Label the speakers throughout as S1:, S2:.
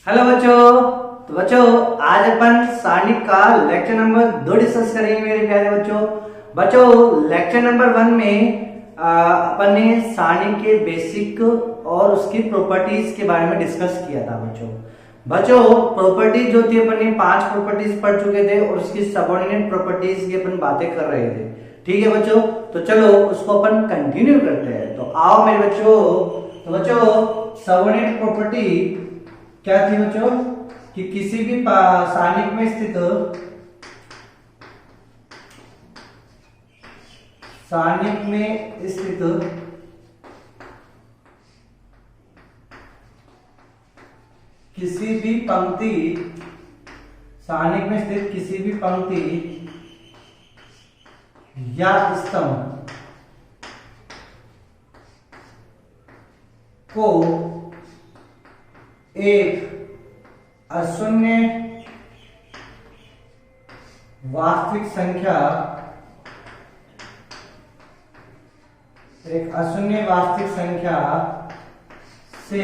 S1: Hello बच्चों। तो बच्चों आज अपन सारणी का लेक्चर नंबर 2 डिस्कस करेंगे मेरे प्यारे बच्चों। लेक्चर नंबर 1 में अपन ने सारणी के बेसिक और उसकी प्रॉपर्टीज के बारे में डिस्कस किया था बच्चों प्रॉपर्टीज जो थी अपन ने 5 प्रॉपर्टीज पढ़ चुके थे और उसकी सबऑर्डिनेट प्रॉपर्टीज की अपन बातें कर रहे थे। ठीक है बच्चों, तो चलो उसको अपन कंटिन्यू करते हैं। तो आओ मेरे बच्चों। तो बच्चों सबऑर्डिनेट प्रॉपर्टी क्या थी बच्चों कि किसी भी सारणिक में स्थित किसी भी पंक्ति या स्तंभ को एक अशून्य वास्तविक संख्या से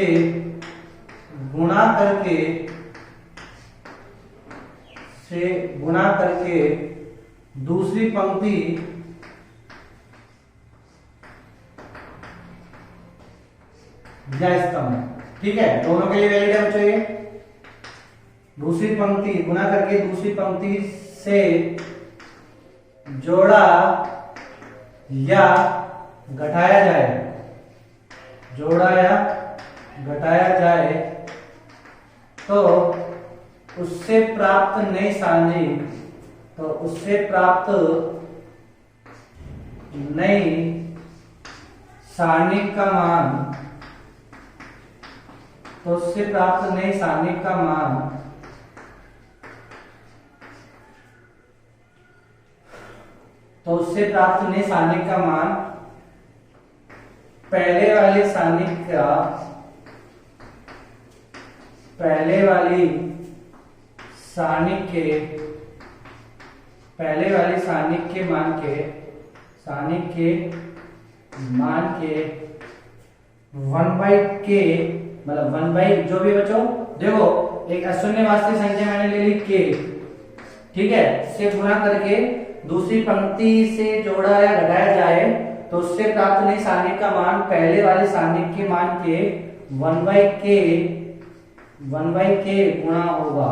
S1: गुणा करके दूसरी पंक्ति या स्तंभ, ठीक है, दोनों के लिए वैलिड है बच्चों। ये दूसरी पंक्ति गुणा करके दूसरी पंक्ति से जोड़ा या घटाया जाए तो उससे प्राप्त नई सारणिक का मान पहले वाली सारणिक के मान के 1/k मतलब 1 जो भी बच्चों देखो एक अशून्य वास्तविक संख्या मैंने ले ली k, ठीक है, से गुणा करके दूसरी पंक्ति से जोड़ा या घटाया जाए तो उससे प्राप्त नई सारणिक का मान पहले वाली सारणिक के मान के 1/k गुणा होगा।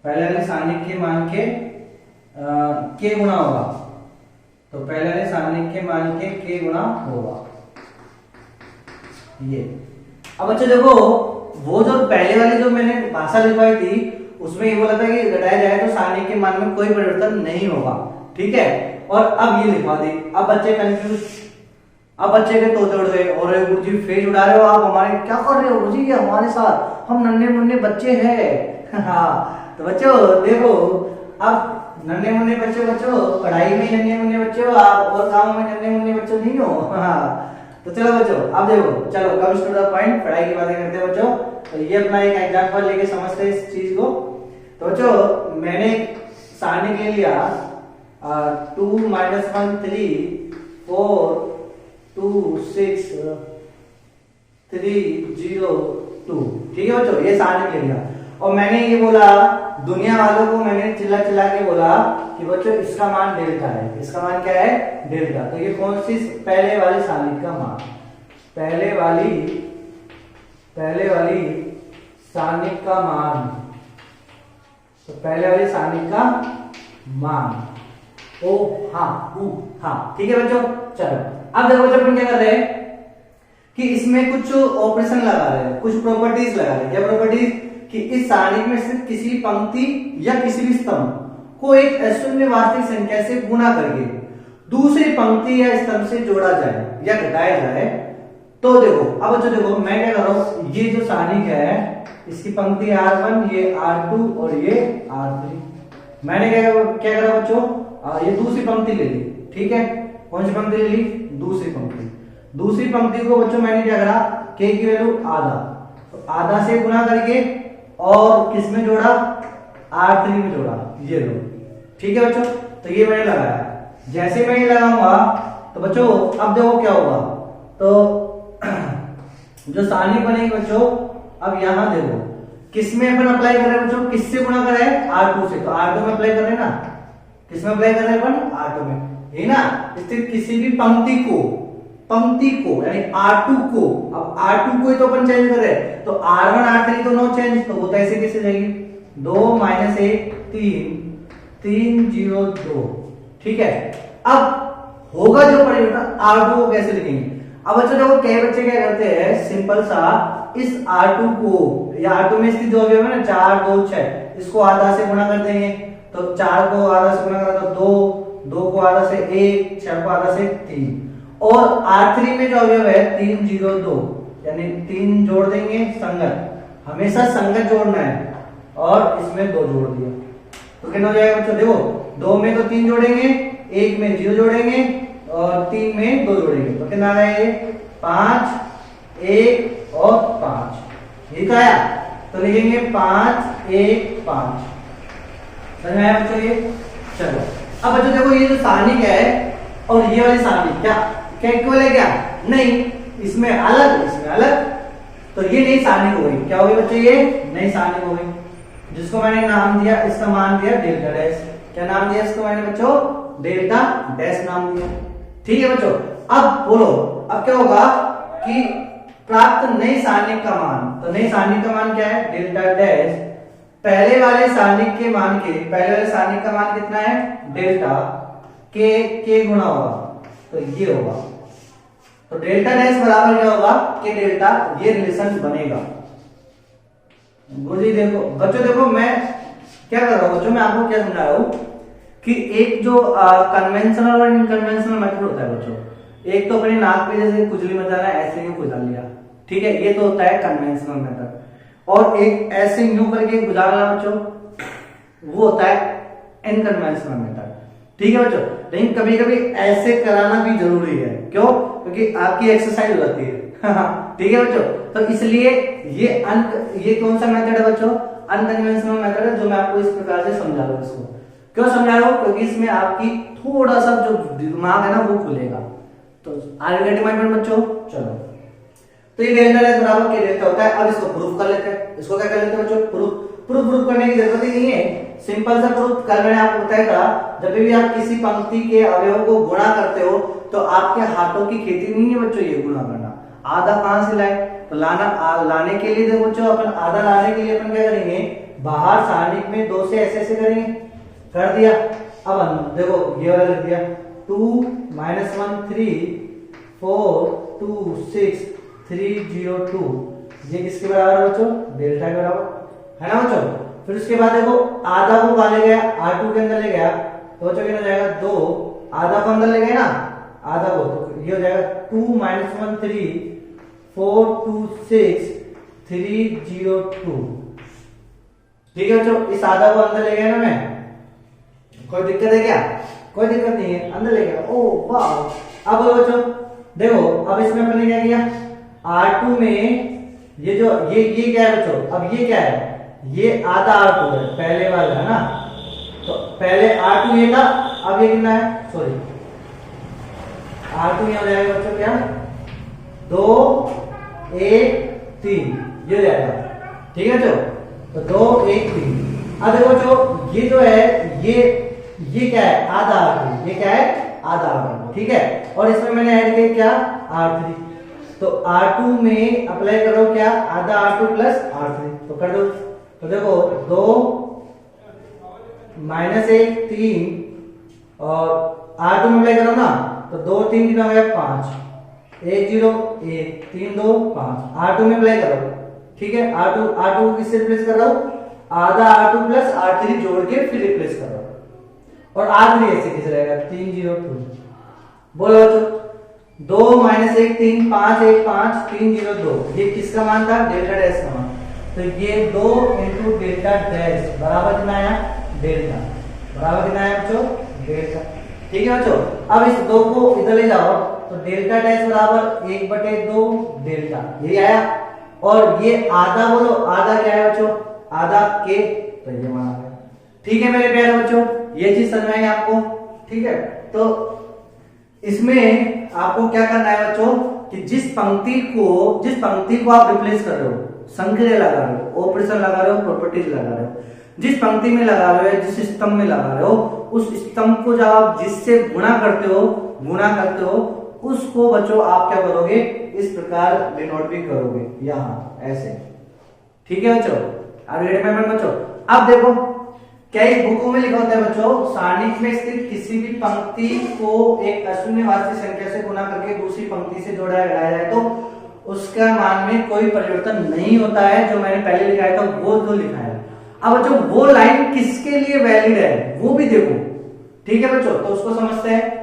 S1: पहले वाली सारणिक के मान के k गुणा होगा, तो पहले वाली सारणिक के मान के k गुणा होगा। ये अब बच्चों देखो वो जो पहले वाली जो मैंने भाषा लिखवाई थी उसमें ये बोला था कि घटाया जाए तो सारणी के मान में कोई परिवर्तन नहीं होगा, ठीक है। और अब ये लिखवा दी। अब बच्चे कंफ्यूज, अब बच्चे के तोते उड़ गए और गुरुजी फेज उड़ा रहे हो आप हमारे, क्या कर रहे हो गुरुजी ये हमारे साथ, हम नन्हे मुन्ने बच्चे हैं। हाँ तो बच्चों देखो अब नन्हे मुन्ने बच्चे पढ़ाई में नन्हे मुन्ने बच्चे हो आप और काम में नन्हे मुन्ने बच्चे नहीं हो। हाँ तो चलो बच्चों अब देखो, चलो कम्स टू द पॉइंट, पढ़ाई की बातें करते हैं बच्चों। तो ये अपना एक एग्जांपल लेके समझते हैं इस चीज को। तो बच्चों मैंने सारणी ले लिया 2 - 1 3 4 2 6 3 0 2, ठीक है बच्चों, ये सारणी ले लिया। और मैंने ये बोला दुनिया वालों को, मैंने चिल्ला के बोला कि बच्चों इसका मान डेल्टा है। इसका मान क्या है? डेल्टा। तो ये कौन सी पहले वाली सारणी का मान, पहले वाली सारणी का मान, तो पहले वाली सारणी का मान ओ हाँ, ठीक है बच्चों। चलो अब देखो बच्चों अपन क्या कर रहे हैं कि इसमें कुछ ऑपरेशन लगा रहे हैं, कुछ प्रॉपर्टीज लगा रहे हैं। क्या प्रॉपर्टीज? कि इस सारणी में से किसी पंक्ति या किसी भी स्तंभ को एक अशून्य वास्तविक संख्या से गुणा करके दूसरी पंक्ति या स्तंभ से जोड़ा जाए या घटाया जाए। तो देखो अब बच्चों देखो मैं क्या कर रहा हूं, ये जो सारणी है इसकी पंक्ति R1, ये R2 और ये R3। मैंने क्या करा बच्चों, ये दूसरी पंक्ति ले ली, ठीक है। कौन सी पंक्ति ले ली? दूसरी पंक्ति को बच्चों मैंने क्या करा, k की वैल्यू आधा, तो आधा से गुणा करके और किस में जोड़ा? R3 में जोड़ा, ये लो, ठीक है बच्चों। तो ये मैंने लगाया, जैसे मैं ये लगाऊंगा तो बच्चों अब देखो क्या होगा, तो जो सारणी बनेगी बच्चों अब यहाँ देखो किसमें अपन अप्लाई कर रहे हैं बच्चों, किससे गुणा कर रहे हैं, R2 से, तो R2 में अप्लाई कर रहे हैं ना, किसमें अप्लाई कर रहे हैं अपन, R2 में, ये ना स्थित किसी भी पंक्ति को यानी R2 को, अब R2 को ही तो अपन चेंज कर रहे हैं, तो R1 R3 तो नो चेंज, तो वो तो ऐसे कैसे जाएगी, 2 - 1 3 3 0 2, ठीक है। अब होगा जो परिवर्तन R2 को कैसे लिखेंगे, अब बच्चों देखो कई बच्चे क्या करते हैं, सिंपल सा इस R2 को या R2 में स्थित जो अवयव है ना 4 2 6, इसको आधा से गुणा कर देंगे, तो 4 को आधा से गुणा करा तो 2, 2 को आधा से 1, 6 को आधा से 3, और R3 में जो अवयव है 3 0 2, यानी 3 जोड़ देंगे संगत, हमेशा संगत जोड़ना है, और इसमें 2 जोड़ दिया, तो कितना हो जाएगा बच्चों, देखो 2 में तो 3 जोड़ेंगे, 1 में 0 जोड़ेंगे, और 3 में 2 जोड़ेंगे, तो कितना आया ये 5 1 और 5, ये क्या आया, तो लिखेंगे 5 1 5, समझ में आया बच्चों ये। चलो अब बच्चों देखो ये जो सारणी क्या है और ये वाली सारणी क्या क्या इक्वल है क्या, नहीं, इसमें अलग इसमें अलग, तो ये नई सारणी हो गई, क्या हो गई बच्चों, ये नई सारणी हो गई, जिसको मैंने नाम दिया, इसका मान दिया डेल्टा डैश, क्या नाम दिया इसको मैंने बच्चों, डेल्टा डैश नाम दिया, ठीक है बच्चों। अब बोलो अब क्या होगा कि प्राप्त नई सारणी का मान, तो नई सारणी का मान क्या है, डेल्टा डैश, पहले वाले सारणी के मान के, पहले वाले सारणी का मान कितना है, डेल्टा के गुणा होगा, तो ये होगा, तो डेल्टा डैश बराबर क्या होगा, के डेल्टा, ये रिलेशन बनेगा। गुरुजी देखो बच्चों, देखो मैं क्या कर रहा हूं बच्चों, मैं आपको क्या समझा रहा हूं कि एक जो कन्वेंशनल और इनकन्वेंशनल मेथड होता है बच्चों, एक तो अपने नाक पे जैसे खुजली मचाना है ऐसे ही खुजल लिया, ठीक है, ये तो होता है कन्वेंशनल मेथड, और एक ऐसे यूं करके गुजारना बच्चों, वो होता है इनकन्वेंशनल मेथड, ठीक है बच्चों। लेकिन कभी कभी ऐसे कराना भी जरूरी है, क्यों, क्योंकि आपकी एक्सरसाइज हो जाती है ठीक है बच्चों, तो इसलिए ये कौन सा मेथड है बच्चों, अनकन्वेंशनल मेथड है, जो मैं आपको इस प्रकार से समझा रहा हूँ। इसको क्यों समझा रहा हूँ, क्योंकि इसमें आपकी थोड़ा सा जो दिमाग है ना वो खुलेगा, तो are you getting my point बच्चों। चलो तो ये डेल्टा डैश बराबर के डेल्टा होता है, अब इसको प्रूफ कर लेते हैं, इसको क्या कर लेते हैं बच्चों, प्रूफ करने की जरूरत ही नहीं है, सिंपल सा प्रूफ कल मैंने आपको बताया था, जब भी आप किसी पंक्ति के अवयव को गुणा करते हो तो आपके हाथों की खेती नहीं है बच्चों ये गुणा करना, आधा कहां से लाए, तो लाने के लिए देखो बच्चों, अपन आधा लाने के लिए अपन क्या करेंगे, बाहर सारणिक में 2 से ऐसे करेंगे, कर दिया, अब देखो ये वाला लिख दिया, 2 - 1 3 4 2 6 3 0 2, ये किसके बराबर है बच्चों, डेल्टा के बराबर है ना बच्चों। फिर उसके बाद देखो आधा को कहां ले गया, R2 के अंदर ले गया, तो बच्चों कितना जाएगा 2, आधा को अंदर ले गए ना, आधा को, तो ये हो जाएगा 2 - 1 3 4 2 6 3 0 2, ठीक है बच्चों। इस आधा को अंदर ले गया ना मैं, कोई दिक्कत है क्या, कोई दिक्कत नहीं है, अंदर ले गया, ओ वाह। अब बच्चों देखो, अब इसमें अपन ने क्या किया, R2 में ये जो ये क्या है बच्चों, अब ये क्या है, ये आधा R2 है, पहले वाला है ना, तो पहले R2 ये था, अब ये कितना है, सॉरी R2 यहाँ जाएगा बच्चों क्या, 2 1 3, ये हो जाएगा, ठीक है बच्चों, तो 2 1 3। अब देखो बच्चों ये जो है ये क्या है, आधा R2, ये क्या है, आधा R2, ठीक है, और इसमें मैंने ऐड किया क्या, R3, तो R2 में अप्लाई करो क्या, आधा R2 प्लस R3, तो कर दो, तो देखो 2 - 1 3, और R2 में अप्लाई करो ना, तो 2 3 कितना हो गया 5, 1 0 1 3 2 5, R2 में अप्लाई करो, ठीक है, R2 को किससे रिप्लेस कर रहा हूं, आधा R2 प्लस R3 जोड़ के फिर रिप्लेस कर रहा हूं, और R3 ऐसे कैसे रहेगा, 3 0 2, बोलो बच्चों, 2 - 1 3 5 1 5 3 0 2, ये किसका मान था, डेल्टा डैश का मान, तो ये 2 × डेल्टा डैश बराबर कितना आया, डेल्टा बराबर कितना आया बच्चों, डेल्टा, ठीक है बच्चों। अब इस 2 को इधर ले जाओ, तो डेल्टा डैश बराबर 1/2 डेल्टा, यही आया, और ये आधा बोलो, आधा क्या है बच्चों, आधा के, तो ये मान आ गया, ठीक है मेरे प्यारे बच्चों, ये चीज समझ में आई आपको, ठीक है। तो इसमें आपको क्या करना है बच्चों, कि जिस पंक्ति को आप रिप्लेस कर रहे हो, संक्रिया लगा रहे हो, ऑपरेशन लगा रहे हो, प्रॉपर्टीज लगा रहे हो, जिस पंक्ति में लगा रहे हो, जिस स्तंभ में लगा रहे हो, उस स्तंभ को जब आप जिससे गुणा करते हो, उसको बच्चों आप क्या करोगे, इस प्रकार डिनोट भी करोगे यहाँ ऐसे। ठीक है बच्चों, आर यू रेडी बच्चों? अब देखो कई बुकों में लिखा होता है बच्चों, सारणिक में स्थित किसी भी पंक्ति को एक अशून्यवाची संख्या से गुणा करके दूसरी पंक्ति से जोड़ा घटाया जाए तो उसका मान में कोई परिवर्तन नहीं होता है। जो मैंने पहले लिखाया था वो जो लिखा है। अब बच्चों वो लाइन किसके लिए वैलिड है वो भी देखो। ठीक है बच्चों, तो उसको समझते हैं।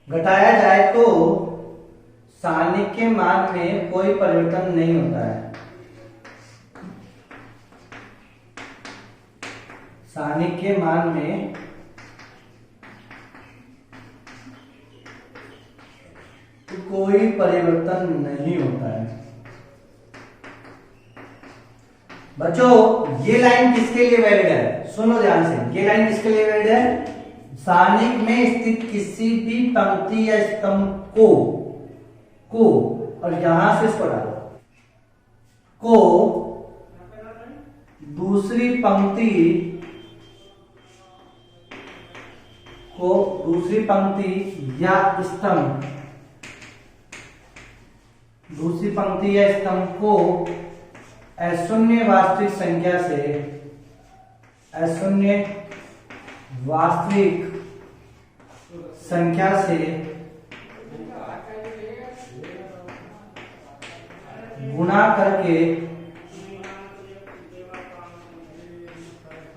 S1: घटाया जाए तो सारणिक के मान में कोई परिवर्तन नहीं होता है। सारणिक के मान में कोई परिवर्तन नहीं होता है। बच्चों ये लाइन किसके लिए वैलिड है, सुनो ध्यान से। ये लाइन किसके लिए वैलिड है? सारणिक में स्थित किसी भी पंक्ति या स्तंभ को और यहां से इसको डालो को दूसरी पंक्ति या स्तंभ, दूसरी पंक्ति या स्तंभ को अशून्य वास्तविक संख्या से, अशून्य वास्तविक संख्या से गुणा करके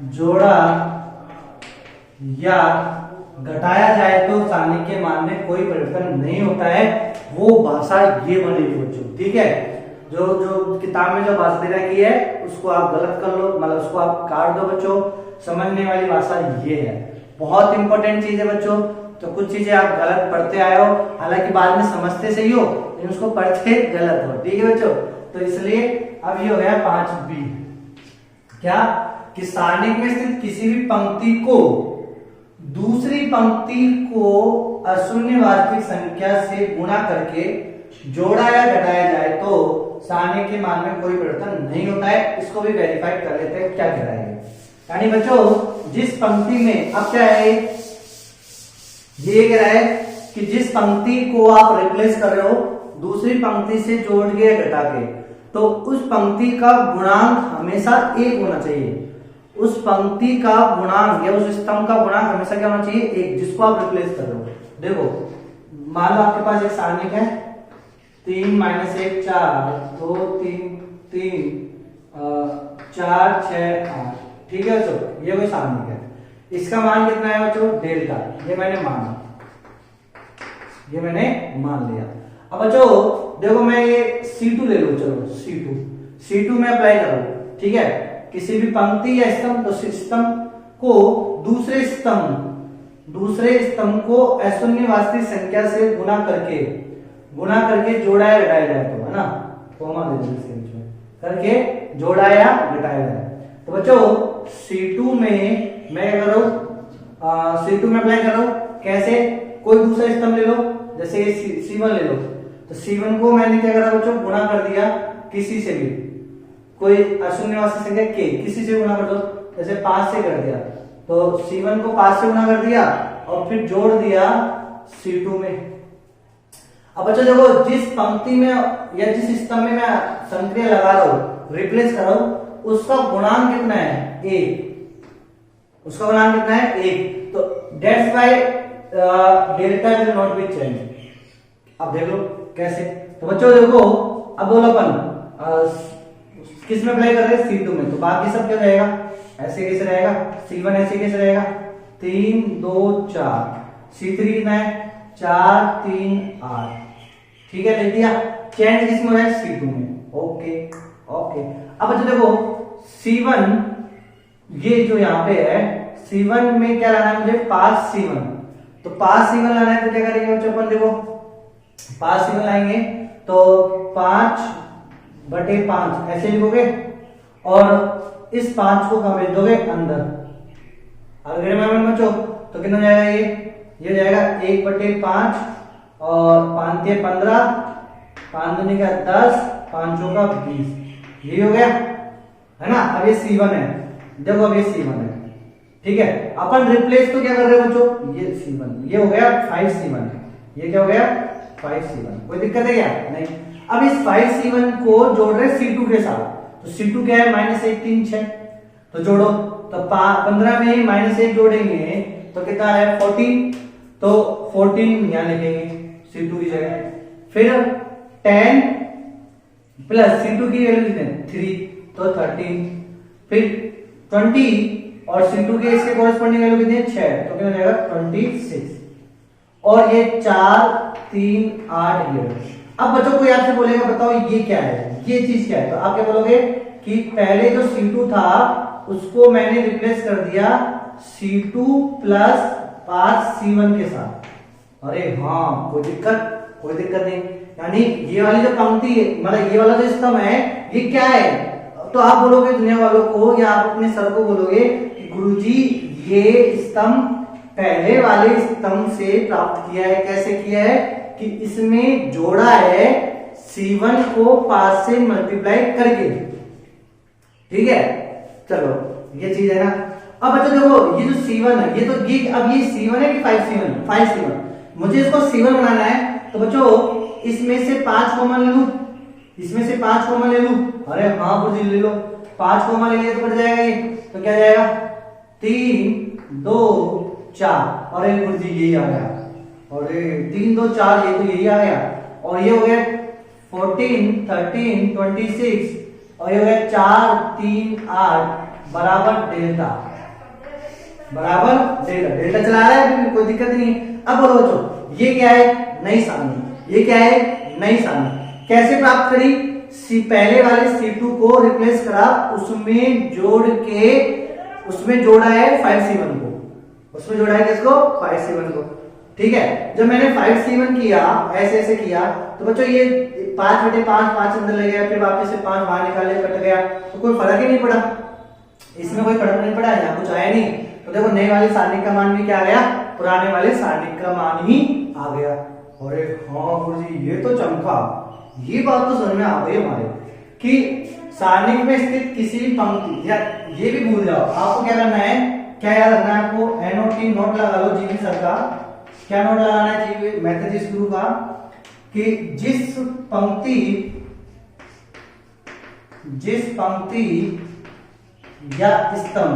S1: जोड़ा या घटाया जाए तो सारणिक के मान में कोई परिवर्तन नहीं होता है। वो भाषा ये बनेगी बच्चों। ठीक है, जो किताब में जो भाषा दे रखी है उसको आप गलत कर लो, मतलब उसको आप काट दो बच्चों। समझने वाली भाषा ये है, बहुत इंपॉर्टेंट चीज है बच्चों। तो कुछ चीजें आप गलत पढ़ते आए हो, हालांकि बाद में समझते सही हो लेकिन उसको पढ़ते गलत हो। ठीक है बच्चों, तो इसलिए अब ये हो गया 5B। क्या कि सारणिक में स्थित किसी भी पंक्ति को दूसरी पंक्ति को अशून्य वास्तविक संख्या से गुणा करके जोड़ा या घटाया जाए तो सारणिक के मान में कोई परिवर्तन नहीं होता है। इसको भी वेरीफाई कर लेते हैं क्या कह रहा है। यानी बच्चों जिस पंक्ति में, अब क्या है ये कह रहा है कि जिस पंक्ति को आप रिप्लेस कर रहे हो दूसरी पंक्ति से जोड़ के घटा के, तो उस पंक्ति का गुणांक हमेशा 1 होना चाहिए। उस पंक्ति का गुणांक या उस स्तंभ का गुणांक हमेशा क्या होना चाहिए? 1, जिसको आप रिप्लेस कर रहे हो। देखो मान लो आपके पास एक सारणिक है 3 - 1 4 2 3 3 4 6 8। ठीक है बच्चों, ये कोई सारणिक है। इसका मान कितना है बच्चों? डेल्टा। ये मैंने मान लिया। अब बच्चों देखो मैं ये C2 ले लो, चलो C2 में अप्लाई करो। ठीक है, किसी भी पंक्ति या स्तंभ, तो स्तंभ को दूसरे स्तंभ को अशून्य वास्तविक संख्या से गुणा करके जोड़ा या घटाया जाए तो, है ना, कॉमा दे दो इसके बीच में, करके जोड़ा या घटाया जाए। तो बच्चों C2 में मैं क्या कर रहा हूं, C2 में अप्लाई कर रहा हूं। कैसे? कोई दूसरा स्तंभ ले लो, जैसे C1 ले लो, तो C1 को मैंने क्या करा बच्चों? गुणा कर दिया किसी से भी, कोई अशून्य वास्तविक संख्या के किसी से गुणा कर दो, जैसे 5 से कर दिया, तो C1 को 5 से गुणा कर दिया और फिर जोड़ दिया C2 में। अब बच्चों देखो जिस पंक्ति में या जिस स्तंभ में मैं संक्रिया लगा रहा हूं, रिप्लेस कर रहा हूं, उसका गुणांक कितना है? 1। उसका गुणांक कितना है? 1। तो that's why delta will not be change. अब देख लो कैसे। तो बच्चों देखो अब बोलो अपन किस में अप्लाई कर रहे हैं? C2 में। तो बाकी सब क्या रहेगा? ऐसे कैसे रहेगा? C1 ऐसे कैसे रहेगा? 3 2 4। C3 कितना है? 4 3 8। ठीक है, लिख दिया। चेंज किस में है? C2 में। ओके। अब बच्चों देखो C1, ये जो यहाँ पे है C1 में क्या लाना है मुझे? 5 C1। तो 5 C1 लाना है तो क्या करेंगे बच्चों? अपन देखो 5 C1 लाएंगे तो 5/5 ऐसे लिखोगे और इस 5 को कहाँ भेज दोगे? अंदर। अगर बच्चों तो कितना हो जाएगा? ये हो जाएगा 1/5 और 5 के 15, 5 दूनी का 10, 5 चौका 20, ये हो गया है ना। अब ये C1 है, देखो अब ये C1 है, ठीक है। अपन रिप्लेस तो क्या कर रहे हैं बच्चों, ये C1, ये हो गया 5C1, ये क्या हो गया 5C1, कोई दिक्कत है क्या, नहीं। अब इस 5C1 को जोड़ रहे C2 के साथ, तो C2 क्या है -1 3 6, तो जोड़ो, तो 15 में -1 जोड़ेंगे तो कितना है 14, तो 14 यहां लिखेंगे C2 की जगह, फिर 10 प्लस C2 की वैल्यू कितनी 3, तो 13, फिर 20 और C2 के इसके कॉरेस्पॉन्डिंग वैल्यू कितनी है 6, तो क्या हो जाएगा 26, और ये 4 3 8 ये। अब बच्चों कोई आपसे बोलेगा बताओ ये क्या है, ये चीज क्या है, तो आप क्या बोलोगे कि पहले जो C2 था उसको मैंने रिप्लेस कर दिया C2 प्लस 5C1 के साथ। अरे हाँ, कोई दिक्कत नहीं। यानी ये वाली जो पंक्ति है, मतलब ये वाला जो स्तंभ है, ये क्या है, तो आप बोलोगे दुनिया वालों को या आप अपने सर को बोलोगे कि गुरुजी ये स्तंभ पहले वाले स्तंभ से प्राप्त किया है। कैसे किया है कि इसमें जोड़ा है C1 को 5 से मल्टीप्लाई करके, ठीक है। चलो ये चीज है ना। अब बच्चों देखो ये जो C1 है, ये तो ये अब ये C1 है कि 5C1, मुझे इसको C1 बनाना है, तो बच्चों इसमें से 5 कॉमन ले लूं, इसमें से 5 कॉमन ले लूं। अरे हाँ गुरुजी ले लो, 5 कॉमन ले लिया तो बढ़ जाएगा ये, तो क्या जाएगा 3 2 4, अरे गुरुजी यही आ गया, अरे 3 2 4 ये तो यही आ गया, और ये हो गया 14 13 26, और ये हो गया 4 3 8 बराबर डेल्टा चला रहा है, कोई दिक्कत नहीं। अब बोलो बच्चों ये क्या है नई सारणी, ये क्या है नई सारणी, कैसे प्राप्त करी, पहले वाले C2 को रिप्लेस करा, उसमें जोड़ा है 5C1 को, उसमें जोड़ा है किसको 5C1 को, ठीक है। जब मैंने 5C1 किया ऐसे किया, तो बच्चों ये 5/5 5 अंदर ले गया, फिर वापस से 5 बाहर निकाले, कट गया, तो कोई फर्क ही नहीं पड़ा, इसमें कोई फर्क नहीं पड़ा, यहाँ कुछ आया नहीं। तो देखो नई वाली सारणी का मान भी क्या आ गया, पुराने वाले सारणी का मान ही आ गया। अरे हाँ गुरुजी ये तो चमका, ये बात तो समझ में आ गई हमारे कि सारणी में स्थित किसी भी पंक्ति, या ये भी भूल जाओ, आपको क्या करना है, क्या याद रखना है आपको, NOT नोट लगा लो जीवी सर का, क्या नोट लगाना है जीवी मैथमेटिक्स गुरु का, कि जिस पंक्ति या स्तंभ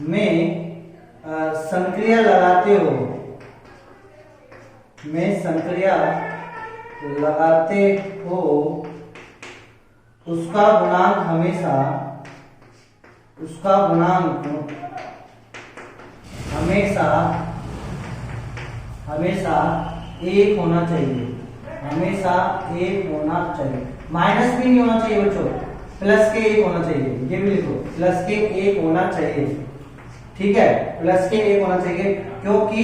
S1: में संक्रिया लगाते हो उसका गुणांक हमेशा 1 होना चाहिए, माइनस भी नहीं होना चाहिए बच्चों, प्लस के 1 होना चाहिए, ये भी लिखो प्लस के 1 होना चाहिए, ठीक है, प्लस के 1 होना चाहिए, क्योंकि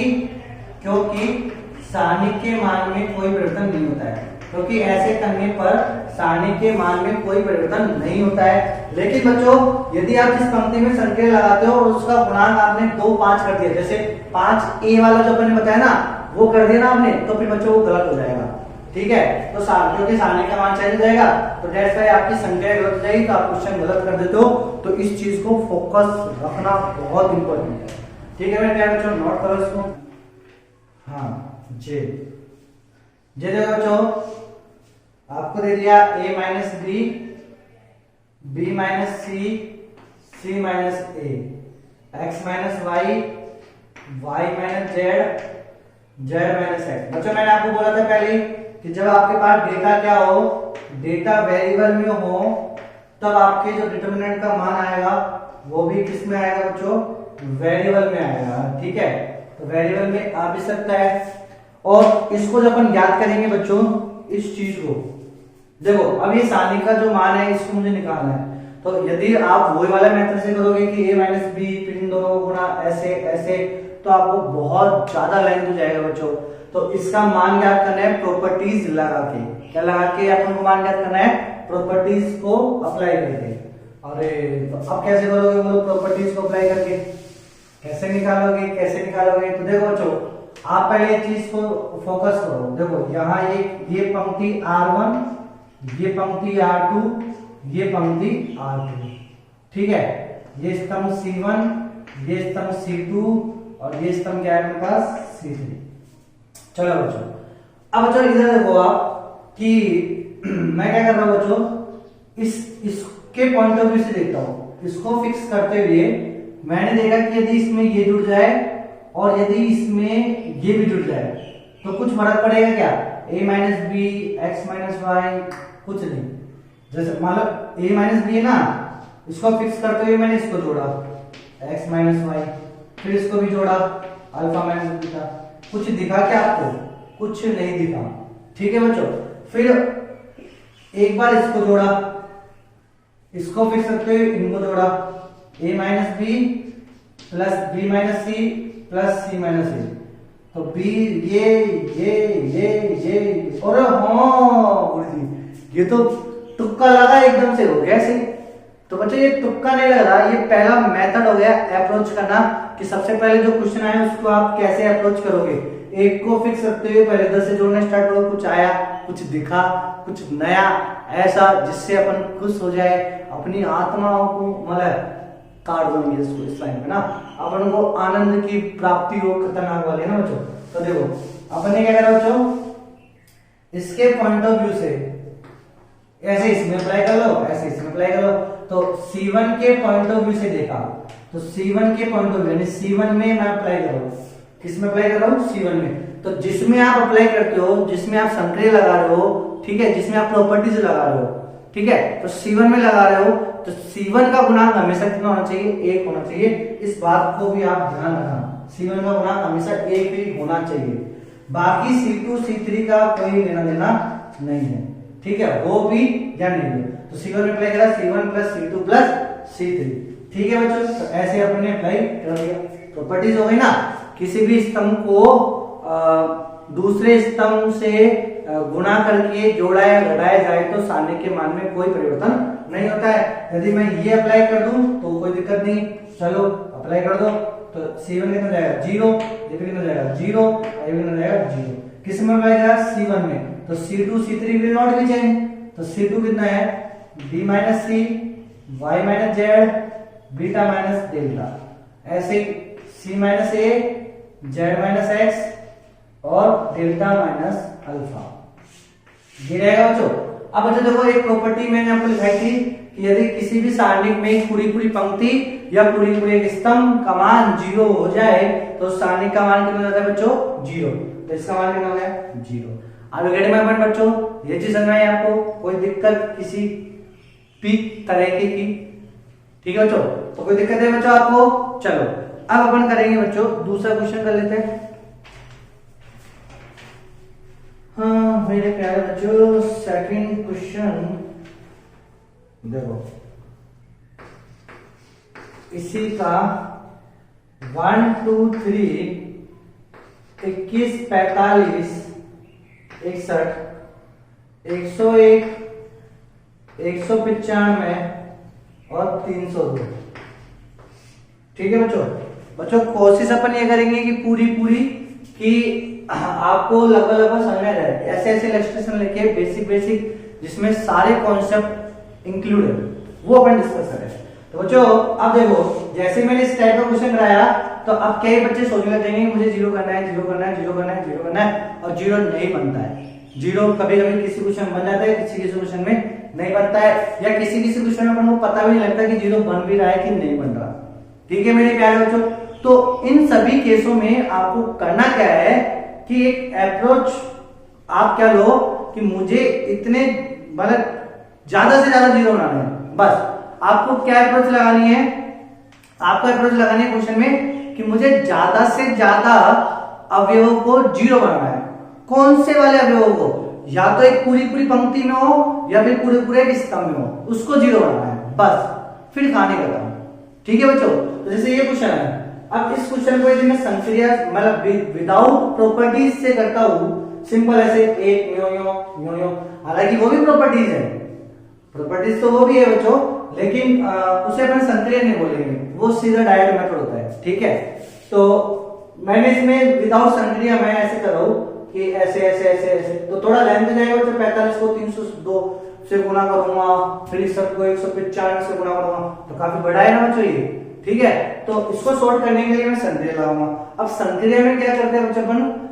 S1: सारणी के मान में कोई परिवर्तन नहीं होता है, क्योंकि ऐसे करने पर सारणी के मान में कोई परिवर्तन नहीं होता है। लेकिन बच्चों यदि आप जिस पंक्ति में संक्रिया लगाते हो और उसका गुणांक आपने 2 5 कर दिया, जैसे 5A वाला जो अपन ने बताया ना वो कर दिया ना आपने, तो फिर बच्चों वो गलत हो जाएगा, ठीक है। तो क्योंकि सारणी का मान चेंज हो जाएगा, तो दैट्स व्हाई आपकी संख्या गलत हो जाएगी, तो आप क्वेश्चन गलत कर देते हो। तो इस चीज को फोकस रखना बहुत इंपॉर्टेंट है, ठीक है मेरे प्यारे बच्चों, नोट करो इसको। हाँ जे देखो बच्चों आपको दे दिया A minus B minus C minus A, X minus Y minus Z minus X। बच्चों मैंने आपको बोला था पहले कि जब आपके पास डेटा क्या हो, डेटा वेरिएबल में हो, तब आपके जो डिटरमिनेंट का मान आएगा वो भी किस में आएगा बच्चों, वेरिएबल में आएगा, ठीक है। तो वेरिएबल में आ भी सकता है, और इसको जब अपन याद करेंगे बच्चों, इस चीज को देखो, अब ये सारणी का जो मान है इसको मुझे निकालना है, तो यदि आप वही वाला मेथड से करोगे कि A माइनस B फिर इन दोनों को गुणा ऐसे, तो आपको बहुत ज्यादा लेंथ हो जाएगा बच्चों। तो इसका मान ज्ञात करना है प्रॉपर्टीज लगा के, क्या लगा के अपन को मान ज्ञात करना है, प्रॉपर्टीज को अप्लाई करके। अरे तो अब कैसे करोगे बोलो, प्रॉपर्टीज को अप्लाई करके, कैसे निकालोगे, कैसे निकालोगे? तो देखो बच्चों, आप पहले इस चीज को फोकस करो। देखो यहाँ ये पंक्ति R1, ये पंक्ति R2, ये पंक्ति R2, ठीक है। ये स्तंभ C1, ये स्तंभ C2 और ये स्तंभ क्या है मेरे पास C3। चलो बच्चों, अब बच्चों इधर देखो आप कि मैं क्या कर रहा हूं बच्चों, इसके पॉइंट ऑफ व्यू से देखता हूं। इसको फिक्स करते हुए मैंने देखा कि यदि इसमें ये जुड़ जाए और यदि इसमें ये भी जुड़ जाए तो कुछ फर्क पड़ेगा क्या? a minus b, x minus y, कुछ नहीं। जैसे मान लो a माइनस बी है ना, इसको फिक्स करते हुए मैंने इसको जोड़ा x माइनस वाई, फिर इसको भी जोड़ा अल्फा माइनस बीटा। कुछ दिखा क्या आपको? कुछ नहीं दिखा, ठीक है बच्चों। फिर एक बार इसको जोड़ा, इसको फिक्स करते हुए इनको जोड़ा, a minus B plus B minus C plus C minus A. तो बी ये और हाँ, ये तो तुक्का लगा एकदम से हो गया सही। तो बच्चों ये तुक्का नहीं लग रहा, ये पहला मेथड हो गया अप्रोच करना, कि सबसे पहले जो क्वेश्चन आया उसको आप कैसे अप्रोच करोगे। एक को फिक्स करते हुए पहले 10 से जोड़ना स्टार्ट करो, कुछ आया, कुछ दिखा, कुछ नया ऐसा जिससे अपन खुश हो जाए, अपनी आत्माओं को मतलब काट देंगे इसको इस लाइन में ना, अपन को आनंद की प्राप्ति हो खतरनाक वाली है ना बच्चों। तो देखो अपन ने क्या करा बच्चों, इसके पॉइंट ऑफ व्यू से ऐसे इसमें अप्लाई कर लो, ऐसे इसमें अप्लाई कर लो। तो C1 के पॉइंट ऑफ व्यू से देखा, तो C1 के पॉइंट ऑफ व्यू यानी C1 में मैं अप्लाई कर रहा हूं, किसमें अप्लाई कर रहा हूं? C1 में। तो जिसमें आप अप्लाई करते हो, जिसमें आप संक्रिय लगा रहे हो, ठीक है, जिसमें आप प्रॉपर्टीज लगा रहे हो, ठीक है, तो C1 में लगा रहे हो, तो C1 का गुणांक हमेशा कितना होना चाहिए? 1 होना चाहिए। इस बात को भी आप ध्यान रखना, C1 का गुणांक हमेशा 1 ही होना चाहिए। बाकी C2 C3 का कोई लेना देना नहीं है, ठीक है, वो भी ध्यान दीजिए। तो C1 में अप्लाई करा C1 plus C2 plus C3, ठीक है बच्चों। तो ऐसे अपने अप्लाई कर दिया। प्रॉपर्टीज हो गई ना, किसी भी स्तंभ को दूसरे स्तंभ से गुणा करके जोड़ा या घटाया जाए तो सारणी के मान में कोई परिवर्तन नहीं होता है। यदि मैं ये अप्लाई कर दूं तो कोई दिक्कत नहीं, चलो अप्लाई कर दो। तो C1 कितना जाएगा? 0, ये भी कितना जाएगा? 0, ये भी कितना जाएगा? 0। किस में अप्लाई करा? C1 में। तो C2 C3 will not be change. तो C2 कितना है? b minus C, Y minus Z, beta minus delta. ऐसे c minus A, Z minus X और डेल्टा माइनस अल्फा, ये रहेगा बच्चों। अब बच्चों देखो एक प्रॉपर्टी मैंने आपको लिखाई थी कि यदि किसी भी सारणी में पूरी पूरी पंक्ति या पूरी पूरी एक स्तंभ का मान 0 हो जाए तो सारणी का मान कितना जाता है बच्चों? 0। तो इसका मान कितना हो गया? 0। अब गेट में अपन बच्चों ये चीज समझ में आई आपको? कोई दिक्कत किसी भी तरह की? ठीक है बच्चों, तो कोई दिक्कत है बच्चों आपको? चलो अब अपन करेंगे बच्चों दूसरा क्वेश्चन कर लेते हैं। हाँ मेरे प्यारे बच्चों, सेकंड क्वेश्चन देखो, इसी का 1 2 3 21 45 61 101 195 और 302, ठीक है बच्चों। बच्चों कोशिश अपन ये करेंगे कि पूरी कि आपको लगभग समझ आ जाए। ऐसे ऐसे इलस्ट्रेशन लेके बेसिक जिसमें सारे कॉन्सेप्ट इंक्लूड है वो अपन डिस्कस करें। तो बच्चों अब देखो, जैसे मैंने इस टाइप का क्वेश्चन कराया तो अब कई बच्चे सोचने लग जाएंगे मुझे 0 करना है, 0 करना है, 0 करना है, 0 करना है, और 0 नहीं बनता है। 0 कभी कभी किसी क्वेश्चन बन जाता है, किसी क्वेश्चन में नहीं बनता है, या किसी क्वेश्चन में अपन को पता भी नहीं लगता कि 0 बन भी रहा है कि नहीं बन रहा। ठीक है मेरे प्यारे बच्चों, तो इन सभी केसों में आपको करना क्या है कि एक अप्रोच आप क्या लो कि मुझे इतने मतलब ज्यादा से ज्यादा 0 बनाना है। बस आपको क्या अप्रोच लगानी है? आपको अप्रोच लगानी है क्वेश्चन में कि मुझे ज्यादा से ज्यादा अवयवों को 0 बनाना है। कौन से वाले अवयवों को? या तो एक पूरी पंक्ति में हो या फिर पूरे एक स्तंभ में हो, उसको 0 बनाना है बस, फिर खाने का काम। ठीक है बच्चों, तो जैसे ये क्वेश्चन है, अब इस क्वेश्चन को यदि मैं संक्रिया मतलब विदाउट प्रॉपर्टीज से करता हूं, सिंपल ऐसे एक यो, हालांकि वो भी प्रॉपर्टीज है, प्रॉपर्टीज तो वो भी है बच्चों, लेकिन उसे अपन संक्रिया नहीं बोलेंगे, वो सीधा डायरेक्ट मेथड होता है। है। ठीक है, तो मैंने इसमें विदाउट संक्रिया मैं ऐसे कर रहा हूं कि ऐसे ऐसे ऐसे ऐसे, तो थोड़ा लेंथ जाएगा। तो 45 को 302 से गुना करूंगा, फिर इस सब को 195 से गुना करूंगा, तो काफी बड़ा है ना बच्चों ये। ठीक है, तो इसको सॉल्व करने के लिए मैं संक्रिया लगाऊंगा। अब संक्रिया में क्या करते हैं बच्चों अपन,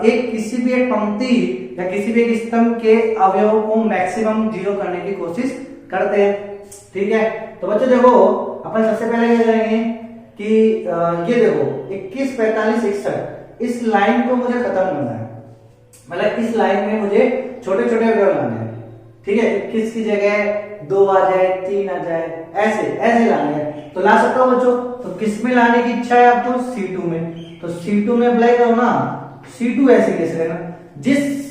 S1: एक किसी भी एक पंक्ति या किसी भी एक स्तंभ के अवयवों को मैक्सिमम 0 करने की कोशिश करते हैं। ठीक है, तो बच्चों देखो अपन सबसे पहले क्या करेंगे कि ये देखो 21, 45, 61 इस लाइन को मुझे खत्म करना है। मतलब इस लाइन में मुझे छोटे छोटे अवयव लाने हैं। ठीक है, 21 की जगह 2 आ जाए, 3 आ जाए, ऐसे ऐसे लाने हैं। तो ला सकता हूं बच्चों। तो किस में लाने की इच्छा है आपको? C2 में। तो C2 में अप्लाई करो ना। C2 ऐसे कैसे करना, जिस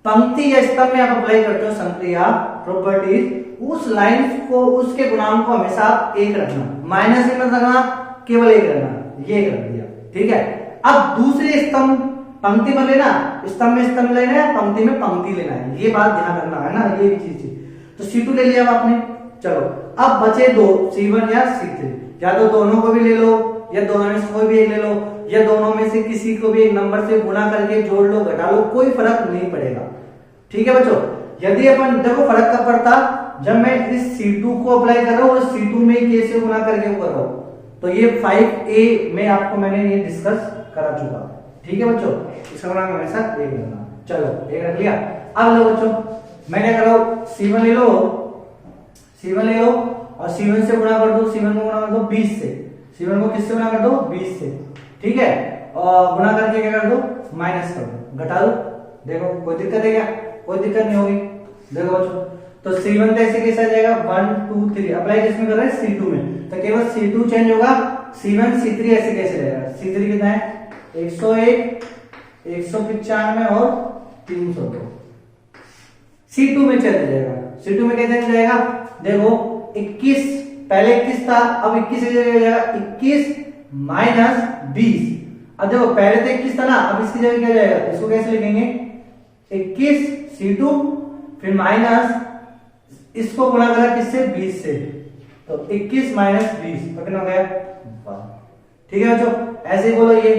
S1: पंक्ति या स्तंभ में आप अप्लाई करते हो संक्रिया प्रॉपर्टीज, उस लाइन को, उसके गुणांक को हमेशा आप 1 रखना, माइनस में मत रखना, केवल 1 रखना। ये कर दिया। ठीक है, अब दूसरे स्तंभ पंक्ति में लेना, स्तंभ में स्तंभ लेना है, पंक्ति में पंक्ति लेना है। ये बात ध्यान रखना है ना, ये भी चीज थी। तो C2 ले लिया आपने। चलो अब बचे 2, C1 या C3। या तो दोनों को भी ले लो, या दोनों में से कोई भी एक ले लो, या दोनों में से किसी को भी एक नंबर से गुणा करके जोड़ लो, घटा लो, कोई फर्क नहीं पड़ेगा। ठीक है बच्चों, यदि अपन देखो फर्क कब पड़ता, जब मैं इस C2 को अप्लाई कर रहा हूं और C2 में K से गुणा करके कर रहा हूं। तो ये 5A में आपको मैंने ये डिस्कस करा चुका। ठीक है बच्चों, इसका गुणांक हमेशा 1 लेना। चलो 1 रख लिया। अब लो बच्चों, मैं क्या कर रहा हूं, C1 ले लो, C1 ले लो और C1 से गुणा कर दो। C1 को गुणा कर दो 20 से। C1 को किससे गुणा कर दो? 20 से। ठीक है, और गुणा करके क्या कर दो? माइनस कर दो, घटा दो। देखो कोई दिक्कत है क्या? कोई दिक्कत नहीं होगी। देखो बच्चों, तो C1 तो ऐसे कैसे आ जाएगा? 1 2 3 अप्लाई किसमें कर रहे हैं? C2 में। तो केवल C2 चेंज होगा, C1 C3 ऐसे कैसे रहेगा? C3 कितना है? 101, 195 और 302। C2 में चल जाएगा। C2 में कैसे चल जाएगा? देखो 21, पहले 21 था, अब 21 की जगह जाएगा 21 माइनस 20। अब देखो पहले तो 21 था ना, अब इसकी जगह क्या जाएगा? इसको कैसे लिखेंगे? 21 C2 फिर माइनस इसको गुणा करा किससे? 20 से। तो 21 माइनस 20 तो कितना हो गया? 1। ठीक है बच्चों, ऐसे ही बोलो ये।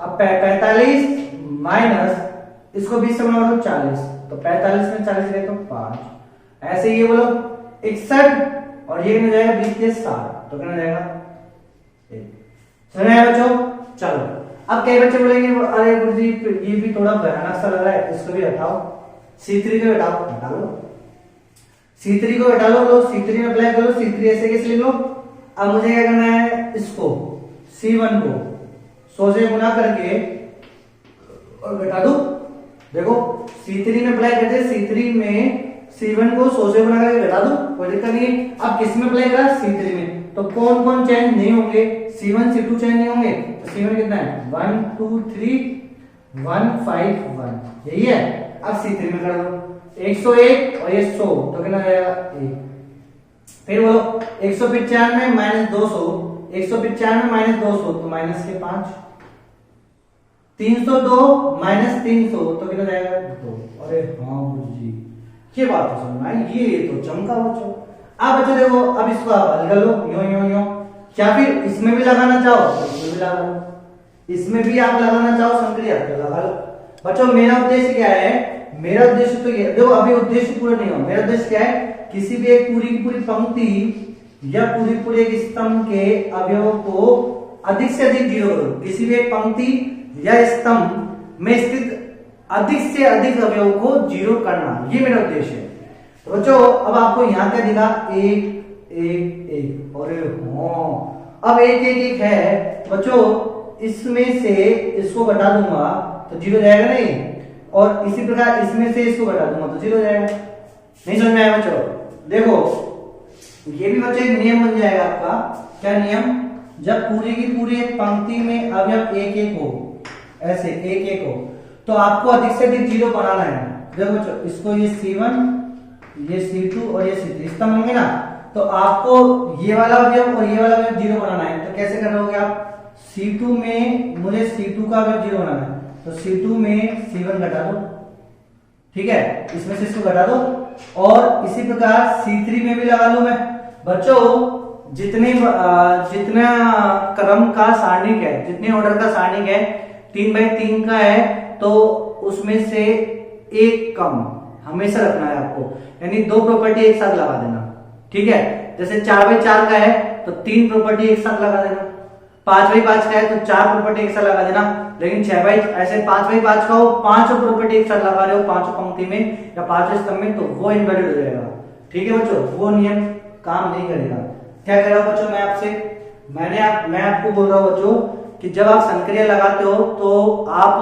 S1: अब 45 माइनस इसको 20 से गुणा करो 40, तो 45 में 40 गए तो 5। ऐसे ही ये बोलो 61 और ये कितना जाएगा? 20 के 60 तो कितना जाएगा? 1। समझ आया बच्चों? चलो अब कई बच्चे बोलेंगे अरे गुरुजी ये भी थोड़ा भयानक सा लग रहा है, इसको भी हटाओ। C3 को हटाओ, हटा लो। C3 को हटा लो, C3 में अप्लाई करो। C3 ऐसे कैसे लिख लो? अब मुझे क्या करना है? इसको C1 को 100 से गुणा करके और घटा दो। देखो C3 में अप्लाई करते, C3 में C1 को 100 से गुणा करके घटा दो, कोई दिक्कत नहीं है। अब किस में अप्लाई करा? C3 में। तो कौन कौन चेंज नहीं होंगे? C1 C2 चेंज नहीं होंगे। तो C1 कितना है? 1 2 3 1 5 1, यही है। अब C3 में कर दो 101 और ये 100 तो कितना जाएगा? 1। फिर बोलो 195 माइनस 200, 195 माइनस 200 तो माइनस के 5। 302 माइनस 300 तो कितना जाएगा? 2। अरे हाँ जी, ये बात तो समझ में आई, ये तो चमका बच्चों। अब बच्चों देखो, अब इसको आप हल कर लो यो यो यो, या फिर इसमें भी लगाना चाहो तो इसमें भी लगा लो, इसमें भी आप लगाना चाहो संक्रिया तो लगा लो। बच्चों मेरा उद्देश्य क्या है? मेरा उद्देश्य तो ये, देखो अभी उद्देश्य पूरा नहीं हुआ। मेरा उद्देश्य क्या है? किसी भी एक पूरी की पूरी पंक्ति या पूरी पूरी एक स्तंभ के अवयवों को अधिक से अधिक 0 करो। किसी भी एक पंक्ति या स्तंभ में स्थित अधिक से अधिक अवयवों को 0 करना, ये मेरा उद्देश्य है। तो बच्चों अब आपको यहाँ क्या दिखा? 1 1 1 और अब 1 1 1 है बच्चों, इसमें से इसको घटा दूंगा तो 0 जाएगा नहीं, और इसी प्रकार इसमें से इसको घटा दूंगा तो 0 जाएगा। नहीं समझ में आया बच्चों? देखो ये भी बच्चों एक नियम बन जाएगा आपका। क्या नियम? जब पूरी की पूरी एक पंक्ति में अवयव 1 1 हो, ऐसे 1 1 हो, तो आपको अधिक से अधिक 0 बनाना है। देखो बच्चों, इसको ये C1, ये C2 और ये C3 स्तंभ होंगे ना, तो आपको ये वाला अवयव और ये वाला अवयव 0 बनाना है। तो कैसे कर रहे आप? C2 में मुझे C2 का अवयव 0 बनाना है, तो C2 में C1 घटा दो। ठीक है, इसमें से इसको घटा दो, और इसी प्रकार C3 में भी लगा लू मैं। बच्चों जितना क्रम का सारणिक है, जितने ऑर्डर का सारणिक है 3x3 का है, तो उसमें से एक कम हमेशा रखना है आपको, यानी दो प्रॉपर्टी एक साथ लगा देना। ठीक है, जैसे 4x4 का है तो 3 प्रॉपर्टी एक साथ लगा देना, 5x5 का है तो 4 प्रॉपर्टी एक साथ लगा देना। लेकिन 5x5 का हो 5 प्रॉपर्टी एक साथ लगा रहे हो 5 पंक्ति में या 5 स्तंभ में, तो वो इनवैलिड हो जाएगा। ठीक है बच्चों, वो नियम काम नहीं करेगा। क्या कह रहा हूं बच्चों मैं आपको बोल रहा हूं बच्चों कि जब आप संक्रिया लगाते हो तो आप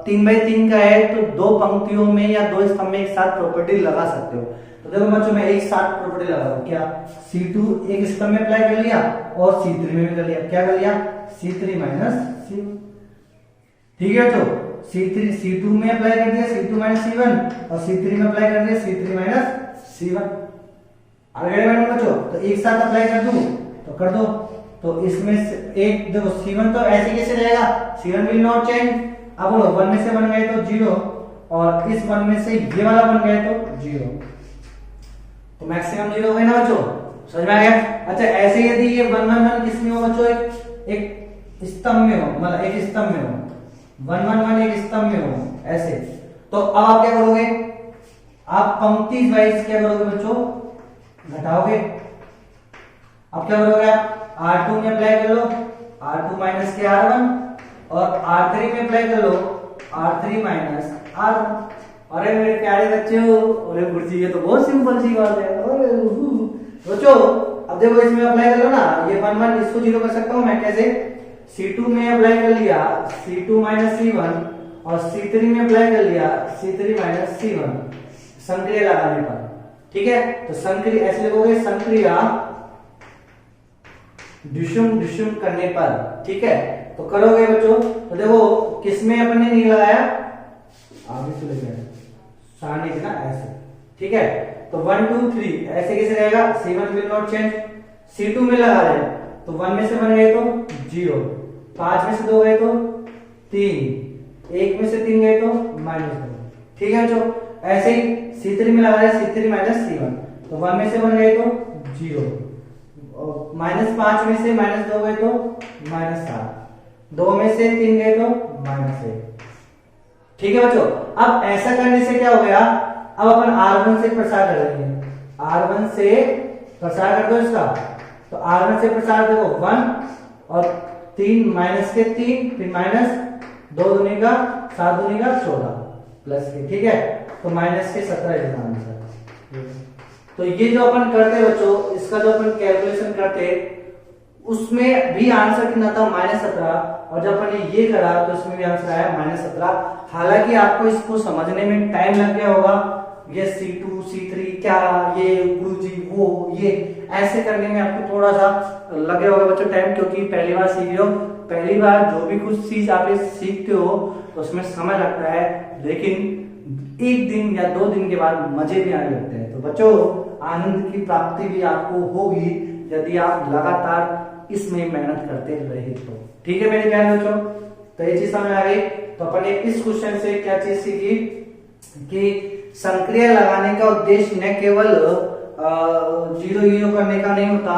S1: 3x3 का है तो 2 पंक्तियों में या 2 स्तंभ में एक साथ प्रॉपर्टी लगा सकते हो। तो देखो बच्चों मैं एक साथ प्रॉपर्टी लगा रहा हूं, क्या C2 एक स्तंभ में अप्लाई कर लिया और C3 में भी कर लिया। क्या कर लिया, C3 माइनस C1। ठीक है बच्चों, C2 में अप्लाई कर दिया C2 माइनस C1 और C3 में अप्लाई कर दिया C3 माइनस C1। आगे बच्चों तो एक साथ अप्लाई कर दूं तो कर दो, तो इसमें से एक देखो C1 तो ऐसे कैसे रहेगा, C1 विल नॉट चेंज। अब बोलो 1 में से बन गए तो 0 और इस 1 में से ये वाला बन गए तो 0, तो मैक्सिमम 0 है ना बच्चों, समझ में आ गया। अच्छा ऐसे यदि ये 1 1 1 किसमें हो बच्चों, एक स्तंभ में हो, मतलब एक स्तंभ में हो 1 1 1 एक स्तंभ में हो ऐसे, तो अब आप क्या करोगे, आप पंक्ति वाइज क्या करोगे बच्चों, घटाओगे। अब क्या करोगे आप R2 में अप्लाई कर लो R2 माइनस के R1 और R3 में अप्लाई कर लो R3 माइनस R1। अरे मेरे प्यारे बच्चे हो, अरे गुरुजी ये तो बहुत सिंपल सी बात है। अरे सोचो, अब देखो इसमें अप्लाई कर लो ना, ये 1 1 इसको 0 कर सकता हूं मैं कैसे, C2 में अप्लाई कर लिया C2 माइनस C1 और C3 में अप्लाई कर लिया C3 माइनस C1 संक्रिया लगाने पर। ठीक है, तो संक्रिया ऐसे लिखोगे, संक्रिया डिशुम करने पर। ठीक है, तो करोगे बच्चों, तो देखो किसमें अपन ने नहीं लगाया, आगे से लग गया सारणी ना ऐसे। ठीक है, तो 1 2 3 ऐसे कैसे रहेगा, C1 will not change. C2 में लगा रहे हैं तो 1 में से बन गए तो 0, 5 में से 2 गए तो 3, 1 में से 3 गए तो -2। ठीक है बच्चों, ऐसे ही C3 में लगा रहे हैं C3 माइनस C1, तो 1 में से बन गए तो 0, -5 में से -2 गए तो -7, 2 में से 3 गए तो -1। ठीक है बच्चों, अब ऐसा करने से क्या हो गया, अब अपन R1 से प्रसार करेंगे, R1 से प्रसार कर दो इसका, तो R1 से प्रसार देखो 1 और 3 माइनस के 3 फिर माइनस 2 दूनी का 7 दूनी का 14 प्लस के। ठीक है, तो माइनस के 17 इसका आंसर। तो ये जो अपन करते बच्चों, इसका जो अपन कैलकुलेशन करते उसमें भी आंसर कितना था -17, और जब अपन ने ये करा तो इसमें भी आंसर आया -17। हालांकि आपको इसको समझने में टाइम लग गया होगा, ये C2 C3 क्या ये गुरुजी वो ये ऐसे करने में आपको थोड़ा सा लगे होगा बच्चों टाइम, क्योंकि पहली बार सीख रहे हो, पहली बार जो भी कुछ चीज आप सीखते हो तो उसमें समय लगता है, लेकिन 1 दिन या 2 दिन के बाद मजे भी आने लगते हैं। तो बच्चों आनंद की प्राप्ति भी आपको होगी यदि आप लगातार इसमें मेहनत करते रहे तो। ठीक है मेरे प्यारे बच्चों, तो ये चीज समझ आ गई। तो अपन ने इस क्वेश्चन से क्या चीज सीखी कि संक्रिया लगाने का उद्देश्य न केवल 0 करने का नहीं होता,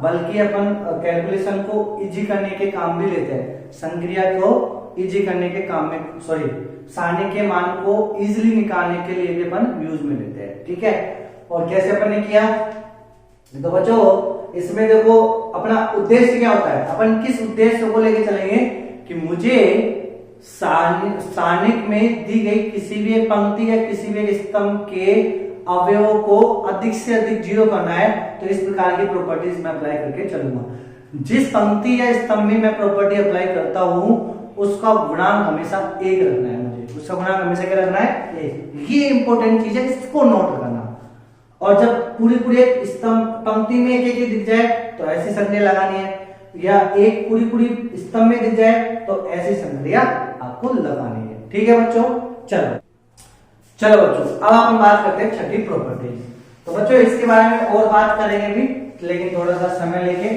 S1: बल्कि अपन कैलकुलेशन को इजी करने के काम भी लेते हैं, संक्रिया को इजी करने के काम में, सॉरी सारणी के मान को इजीली निकालने के लिए भी अपन यूज में लेते हैं। ठीक है, और कैसे अपन ने किया, तो बच्चों इसमें देखो अपना उद्देश्य क्या होता है, अपन किस उद्देश्य को लेके चलेंगे कि मुझे सारणिक में दी गई किसी भी एक पंक्ति या किसी भी एक स्तंभ के अवयवों को अधिक से अधिक 0 करना है, तो इस प्रकार की प्रॉपर्टीज मैं अप्लाई करके चलूंगा। जिस पंक्ति या स्तंभ में मैं प्रॉपर्टी अप्लाई करता हूं उसका गुणांक हमेशा 1 रखना है, मुझे उसका गुणांक हमेशा क्या रखना है, 1। ये इंपॉर्टेंट चीज है, इसको नोट करना। और जब पूरी एक स्तंभ पंक्ति में एक दिख जाए तो ऐसी संक्रिया लगानी है, या एक पूरी स्तंभ में दिख जाए तो ऐसी संक्रिया आपको लगानी है। ठीक है बच्चों, चलो बच्चों अब हम बात करते हैं छठी प्रॉपर्टी। तो बच्चों इसके बारे में और बात करेंगे भी, लेकिन थोड़ा सा समय लेके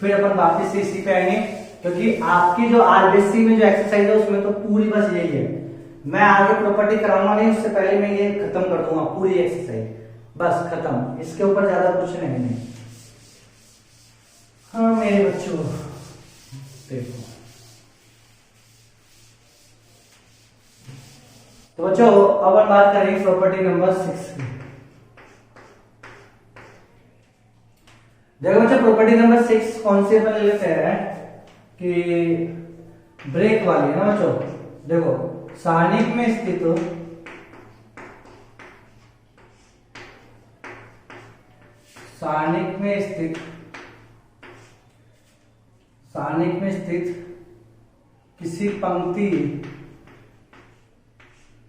S1: फिर अपन वापस से इसी पे आएंगे, क्योंकि आपकी जो आरबीसी में जो एक्सरसाइज है उसमें तो पूरी बस यही है। मैं आगे प्रॉपर्टी कराऊंगा नहीं, उससे पहले मैं ये खत्म कर दूंगा पूरी एक्सरसाइज, बस खत्म, इसके ऊपर ज्यादा कुछ नहीं। हाँ मेरे बच्चों, देखो तो बच्चों अब हम बात करेंगे प्रॉपर्टी नंबर 6 की। देखो बच्चों प्रॉपर्टी नंबर 6 कौन सी अपन लेते हैं कि ब्रेक वाली है ना बच्चों। देखो सारणिक में स्थित सारणिक में स्थित किसी पंक्ति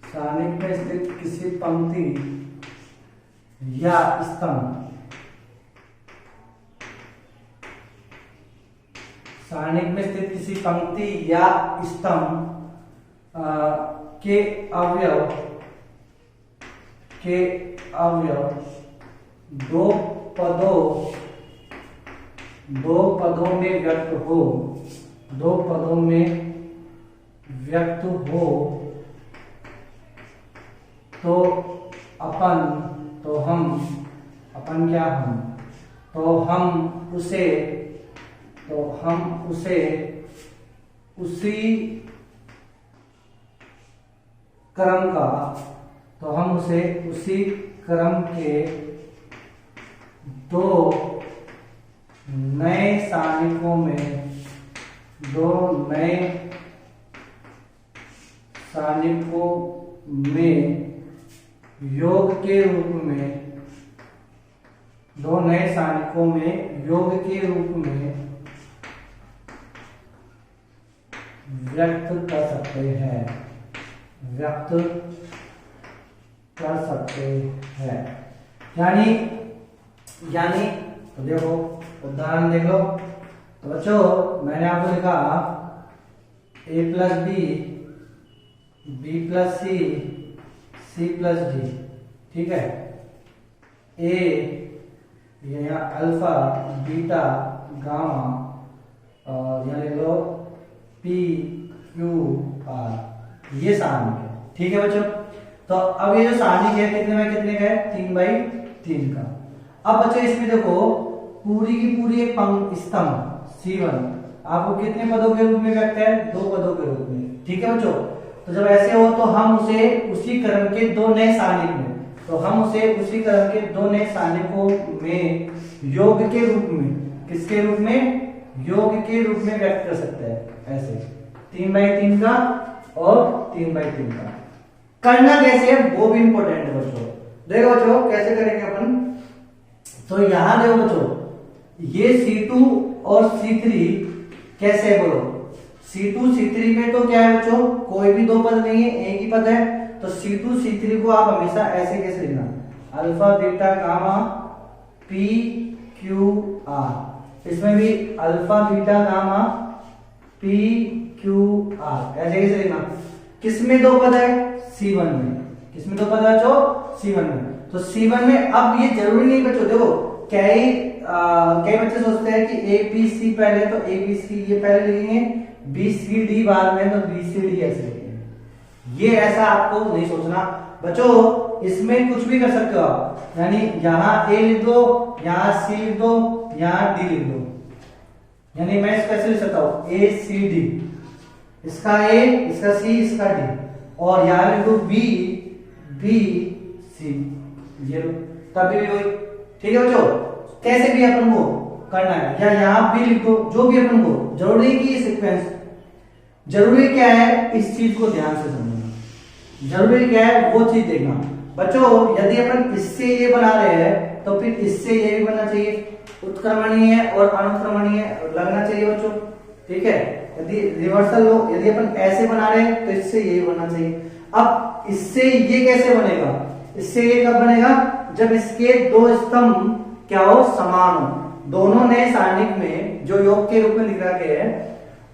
S1: सारणिक में स्थित किसी पंक्ति या स्तंभ सारणिक में स्थित किसी पंक्ति या स्तंभ के अवयव दो पदों में व्यक्त हो तो हम उसे उसी क्रम के दो नए सारणिकों में योग के रूप में व्यक्त कर सकते हैं। यानी तो देखो उदाहरण देख लो। तो बच्चों मैंने आपको लिखा a plus b plus c plus d, ठीक है। a यहाँ अल्फा बीटा गामा और यहाँ लिख लो p q r, ये सारणिक है, ठीक है बच्चों। तो अब ये जो सारणिक है कितने बाई कितने का है, 3x3 का। अब बच्चों इसमें देखो पूरी की पूरी एक स्तंभ C1 आपको कितने पदों के रूप में व्यक्त है, 2 पदों के रूप में, ठीक है बच्चों। तो जब ऐसे हो तो हम उसे उसी क्रम के दो नए सारणिक में योग के रूप में, किसके रूप में, योग के रूप में व्यक्त कर सकते हैं। ऐसे 3x3 का और 3x3 का। करना कैसे है वो भी इंपॉर्टेंट है बच्चों। देखो बच्चों कैसे करेंगे अपन। तो यहां देखो बच्चों ये C2 और C3 कैसे बोलो, C2 C3 में तो क्या है बच्चों, कोई भी दो पद नहीं है, एक ही पद है। तो C2 C3 को आप हमेशा ऐसे कैसे लिखना, alpha beta gamma P Q R, इसमें भी alpha beta gamma P Q R, ऐसे कैसे लिखना। किसमें दो पद है, C1 में। किसमें दो पद है बच्चों, C1 में। तो C1 में अब ये जरूरी नहीं बच्चों, देखो कई बच्चे सोचते हैं कि ABC पहले, तो ABC ये पहले लिखेंगे, BCD बाद में, तो BCD ऐसे लिखेंगे। ये ऐसा आपको नहीं सोचना बच्चों, इसमें कुछ भी कर सकते हो आप। यानी यहाँ A लिख दो, यहाँ C लिख दो, यहाँ D लिख दो। यानी मैं इसको ऐसे लिख सकता हूँ ACD, इसका A, इसका C, इसका D, और यहाँ लिख दो BC, ये लो, तभी भी वही, ठीक है बच्चों। कैसे भी अपन को करना है, या यहाँ भी लिख दो, जो भी अपन को जरूरी की सीक्वेंस। जरूरी क्या है, इस चीज को ध्यान से समझना। जरूरी क्या है वो चीज देखना बच्चों। यदि अपन इससे ये बना रहे हैं तो फिर इससे ये भी बनना चाहिए, उत्क्रमणीय और अनुक्रमणीय लगना चाहिए बच्चों, ठीक है। यदि रिवर्सल हो, यदि अपन ऐसे बना रहे हैं तो इससे ये बनना चाहिए। अब इससे ये कैसे बनेगा, इससे ये कब बनेगा, जब इसके दो स्तंभ क्या हो, समान हो। दोनों नए सारणिक में जो योग के रूप में लिखा गया है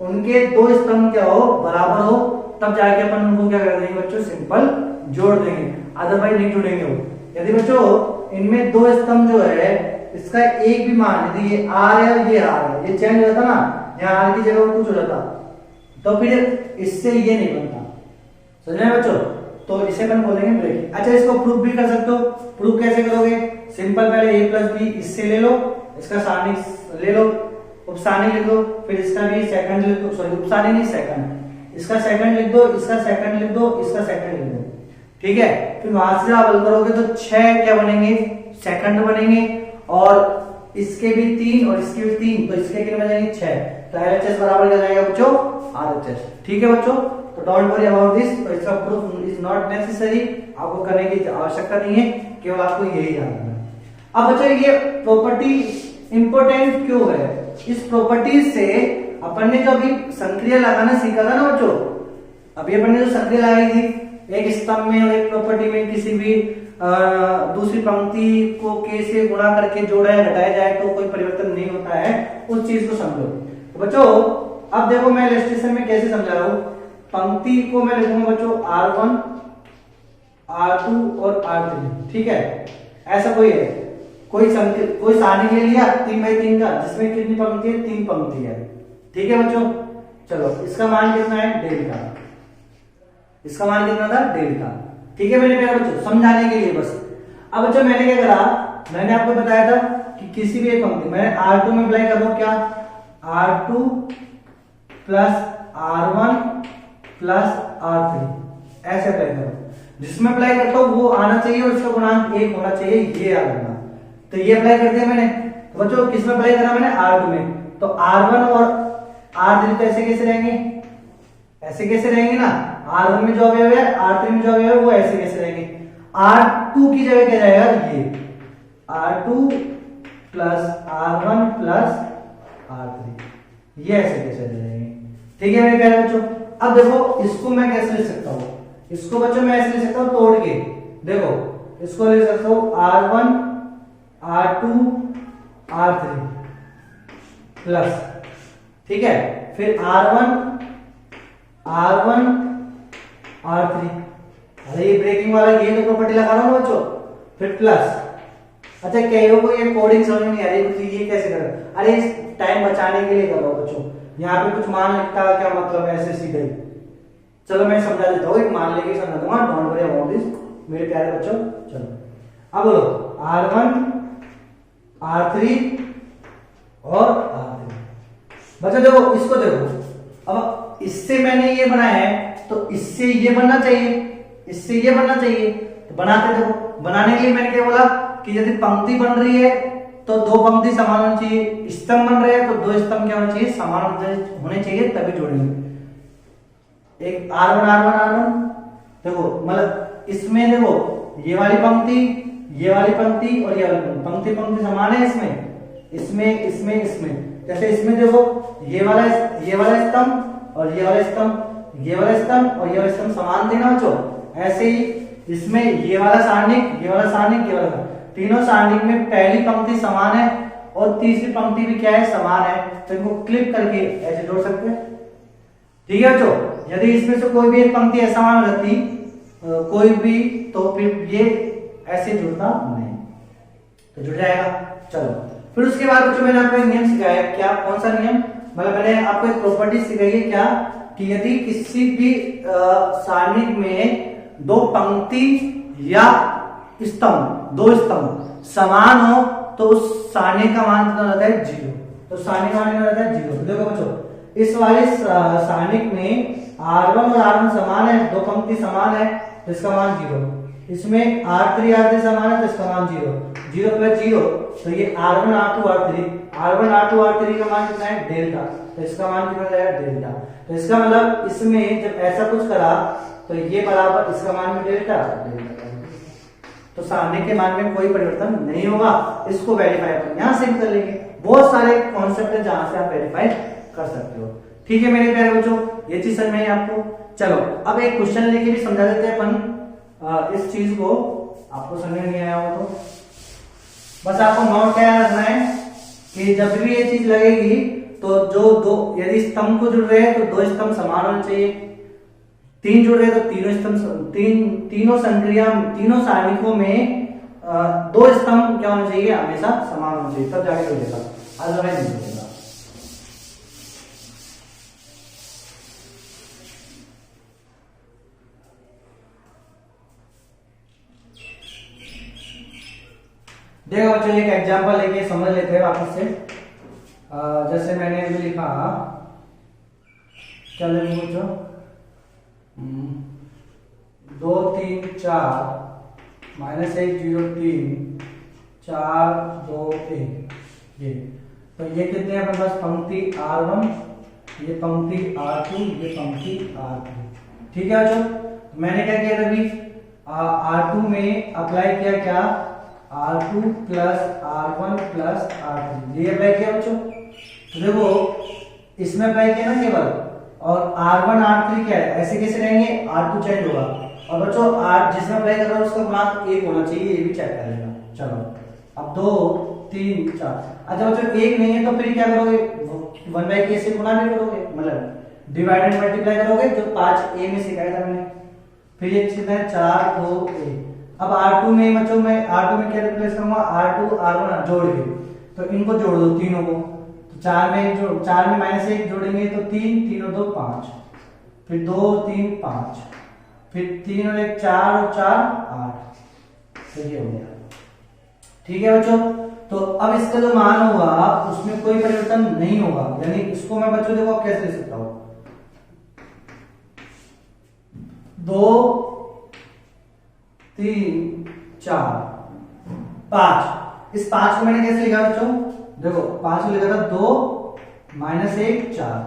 S1: उनके दो स्तंभ क्या हो, बराबर हो, तब जाके अपन उनको क्या कर देंगे बच्चों, सिंपल जोड़ देंगे, अदरवाइज नहीं जुड़ेंगे वो। यदि बच्चों इनमें दो स्तंभ जो है इसका एक भी मान, यदि ये R है और ये R है, ये चेंज हो जाता ना, यहाँ R की जगह कुछ हो जाता, तो फिर इससे ये नहीं बनता। समझ रहे बच्चों। तो इसे अपन बोलेंगे ब्रेक। अच्छा इसको प्रूफ भी कर सकते हो। प्रूफ कैसे करोगे, सिंपल, पहले a प्लस बी इससे ले लो, इसका सारणिक ले लो, उपसानी लिख दो, फिर इसका भी सेकंड लिख दो, सॉरी उपसानी नहीं सेकंड, इसका सेकंड लिख दो, इसका सेकंड लिख दो, इसका सेकंड लिख दो, ठीक है। फिर वहां से आप हल करोगे तो 6 क्या बनेंगे, सेकंड बनेंगे, और इसके भी 3 और इसके भी 3, तो इसके कितने बनेंगे 6, तो LHS बराबर क्या जाएगा बच्चों, RHS, ठीक है बच्चों। तो डोंट वरी अबाउट दिस, तो इसका प्रूफ इज नॉट नेसेसरी, आपको करने की आवश्यकता नहीं है, केवल आपको यही याद रखना है। अब बच्चों ये प्रॉपर्टी इंपॉर्टेंट क्यों है, इस प्रॉपर्टी से अपन ने जो अभी संक्रिया लगाना सीखा था ना बच्चों, अभी अपन ने जो संक्रिया लगाई थी एक स्तंभ में और एक प्रॉपर्टी में किसी भी दूसरी पंक्ति को के से गुणा करके जोड़ा या घटाया जाए तो कोई परिवर्तन नहीं होता है, उस चीज को समझो। तो बच्चों अब देखो मैं इलस्ट्रेशन में कैसे समझा रहा हूं, पंक्ति को मैं लिखूंगा बच्चों R1 R2 और R3, ठीक है। ऐसा कोई है, कोई सारणी ले लिया 3x3 का, जिसमें कितनी पंक्ति है, 3 पंक्ति है, ठीक है बच्चों। चलो इसका मान कितना है, डेल्टा, इसका मान कितना था, डेल्टा, ठीक है मेरे प्यारे बच्चों, समझाने के लिए बस। अब बच्चों मैंने क्या करा, मैंने आपको बताया था कि किसी भी एक पंक्ति मैंने R2 में अप्लाई कर दो, क्या R2 plus R1 plus R3, ऐसे अप्लाई करो, जिसमें अप्लाई करता हूं वो आना चाहिए और इसका गुणांक 1 होना चाहिए, ये याद रखना। तो ये अप्लाई कर दिया मैंने, तो बच्चों किसमें अप्लाई करा मैंने, R2 में, तो R1 और R3 तो ऐसे कैसे रहेंगे, ऐसे कैसे रहेंगे ना, R1 में जो अवयव है R3 में जो अवयव है वो ऐसे कैसे रहेंगे, R2 की जगह क्या जाएगा, ये R2 plus R1 plus R3, ये ऐसे कैसे रहेंगे, ठीक है मेरे प्यारे बच्चों। अब देखो इसको मैं कैसे लिख सकता हूं, इसको बच्चों मैं ऐसे लिख सकता हूं तोड़ के, देखो इसको लिख सकता हूं R1 R2 R3 प्लस, ठीक है, फिर R1 R1 R3, अरे ये ब्रेकिंग वाला ये तो प्रॉपर्टी लगा रहा हूं बच्चों, फिर प्लस। अच्छा कईयों को ये कोडिंग समझ में नहीं आ रही, तो ये कैसे करें, अरे टाइम बचाने के लिए कर रहा हूं बच्चों, यहाँ पे कुछ मान लिखता है क्या मतलब ऐसे सीधे ही, चलो मैं समझा देता हूँ, एक मान लेके समझा दूंगा, डोंट वरी अबाउट दिस मेरे प्यारे बच्चों। चलो अब बोलो R1 R3 और R3, बच्चों देखो इसको देखो, अब इससे मैंने ये बनाया है तो इससे ये बनना चाहिए, इससे ये बनना चाहिए, तो बनाते देखो, बनाने के लिए मैंने क्या बोला कि यदि पंक्ति बन रही है तो 2 पंक्ति समान होनी चाहिए, स्तंभ बन रहे हैं तो 2 स्तंभ क्या होना चाहिए, समान होने चाहिए, तभी जोड़ेंगे। एक R1 R1 R1, देखो मतलब इसमें देखो ये वाली पंक्ति, ये वाली पंक्ति और ये वाली पंक्ति, पंक्ति समान है इसमें, इसमें इसमें इसमें, जैसे इसमें देखो ये वाला स्तंभ और ये वाला स्तंभ, ये वाला स्तंभ और ये वाला स्तंभ समान थे ना बच्चों, ऐसे ही इसमें ये वाला सारणिक, ये वाला सारणिक, ये वाला, तीनों सारणिक में पहली पंक्ति समान है और तीसरी पंक्ति भी क्या है, समान है, तो इनको क्लिक करके ऐसे जोड़ सकते हैं, ठीक है बच्चों। यदि इसमें से कोई भी एक पंक्ति असमान रहती कोई भी, तो फिर ये ऐसे जुड़ता नहीं, तो जुड़ जाएगा। चलो फिर उसके बाद बच्चों मैंने आपको एक नियम सिखाया, क्या, कौन सा नियम, मतलब मैंने आपको एक प्रॉपर्टी सिखाई है, क्या कि यदि किसी भी सारणिक में 2 पंक्ति या स्तंभ, 2 स्तंभ समान हो तो उस सारणी का मान कितना रहता है, 0, तो सारणी का मान कितना रहता है, 0। तो देखो बच्चों इस वाले सारणिक में R1 और R1 समान है, 2 पंक्ति समान है तो इसका मान 0, इसमें R3 R3 समान है तो इसका मान 0, 0 प्लस 0, तो ये R1 R2 R3, R1 R2 R3 का मान कितना है, डेल्टा, तो इसका मान कितना जाएगा, डेल्टा। तो इसका मतलब इसमें जब ऐसा कुछ करा तो ये बराबर इसका मान भी डेल्टा, तो सारणी के मान में कोई परिवर्तन नहीं होगा, इसको वेरीफाई अपन यहां से भी कर लेंगे। बहुत सारे कॉन्सेप्ट है जहां से आप वेरीफाई कर सकते हो, ठीक है मेरे प्यारे बच्चों, ये चीज समझ में आई आपको। चलो अब एक क्वेश्चन लेके भी समझा देते हैं अपन इस चीज को, आपको समझ में नहीं आया हो तो बस आपको नोट क्या रखना है कि जब भी ये चीज लगेगी तो जो 2 यदि स्तंभ को जुड़ रहे हैं तो 2 स्तंभ समान होने चाहिए, 3 जुड़ रहे हैं तो तीनों स्तंभ, तीनों संक्रिया, तीनों सारणिकों में 2 स्तंभ क्या होना चाहिए, हमेशा समान होना चाहिए, तब जाके जुड़ेगा, अदरवाइज नहीं जुड़ेगा। देखो बच्चों एक एग्जांपल लेके समझ लेते हैं वापस से। जैसे मैंने अभी लिखा, क्या लिखूं बच्चों, 2 3 4 -1 0 3 4 2 1 ये। तो ये कितने हैं अपने पास, पंक्ति R1, ये पंक्ति R2, ये पंक्ति R3। ठीक है बच्चों, तो मैंने क्या किया था अभी, R2 में अप्लाई किया क्या, R2 plus R1 plus R3, ये अप्लाई किया बच्चों। तो देखो इसमें अप्लाई किया ना केवल, और R1 R3 क्या है, ऐसे कैसे रहेंगे, R2 चेंज होगा, और बच्चों R जिसमें अप्लाई कर रहा हूं उसका गुणांक 1 होना चाहिए, ये भी चेक कर लेना। चलो अब 2 3 4, अच्छा बच्चों 1 नहीं है तो फिर क्या करोगे, 1/k से गुणा भी करोगे, मतलब डिवाइड एंड मल्टीप्लाई करोगे, जो 5a में सिखाया था मैंने। फिर ये चीज है 4 2 1। अब R2 में बच्चों मैं R2 में क्या रिप्लेस करूंगा, R2 R1 जोड़ के, तो इनको जोड़ दो तीनों को, तो 4 में -1 जोड़ेंगे तो 3 3 और 2 5, फिर 2 3 5, फिर 3 और 1 4 और 4 8, तो ये हो गया। ठीक है बच्चों, तो अब इसका जो मान होगा उसमें कोई परिवर्तन नहीं होगा, यानी इसको मैं बच्चों देखो कैसे लिख सकता हूं, 2 3 4 5, इस 5 को मैंने कैसे लिखा बच्चों, देखो 5 को लिखा था 2 -1 4,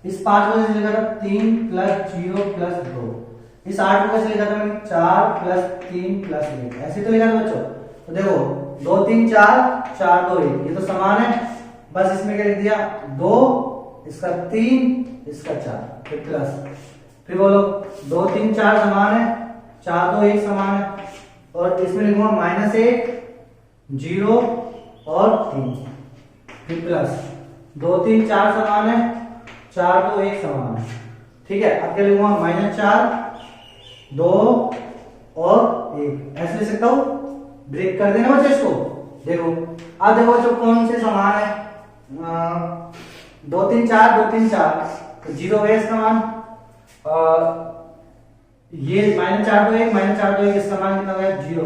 S1: इस 5 को कैसे लिखा था 3 + 0 + 2, इस 8 को कैसे लिखा था मैंने 4 + 3 + 1, ऐसे तो लिखा था बच्चों। तो देखो 2 3 4 4 2 1, ये तो समान है, बस इसमें क्या लिख दिया 2, इसका 3, इसका 4, फिर प्लस, फिर बोलो 2 3 4 समान है, 4 2 1 समान है, और इसमें लिखूंगा -1 0 और 3, फिर प्लस 2 3 4 समान है, 4 2 1 समान है। ठीक है, अब क्या लिखूंगा -4 2 और 1, ऐसे लिख सकता हूं, ब्रेक कर देना बच्चों इसको। देखो अब देखो बच्चों कौन से समान है, 2 3 4 2 3 4, तो 0 है इसका मान, ये -4 2 1 -4 2 1 इसका मान कितना है 0,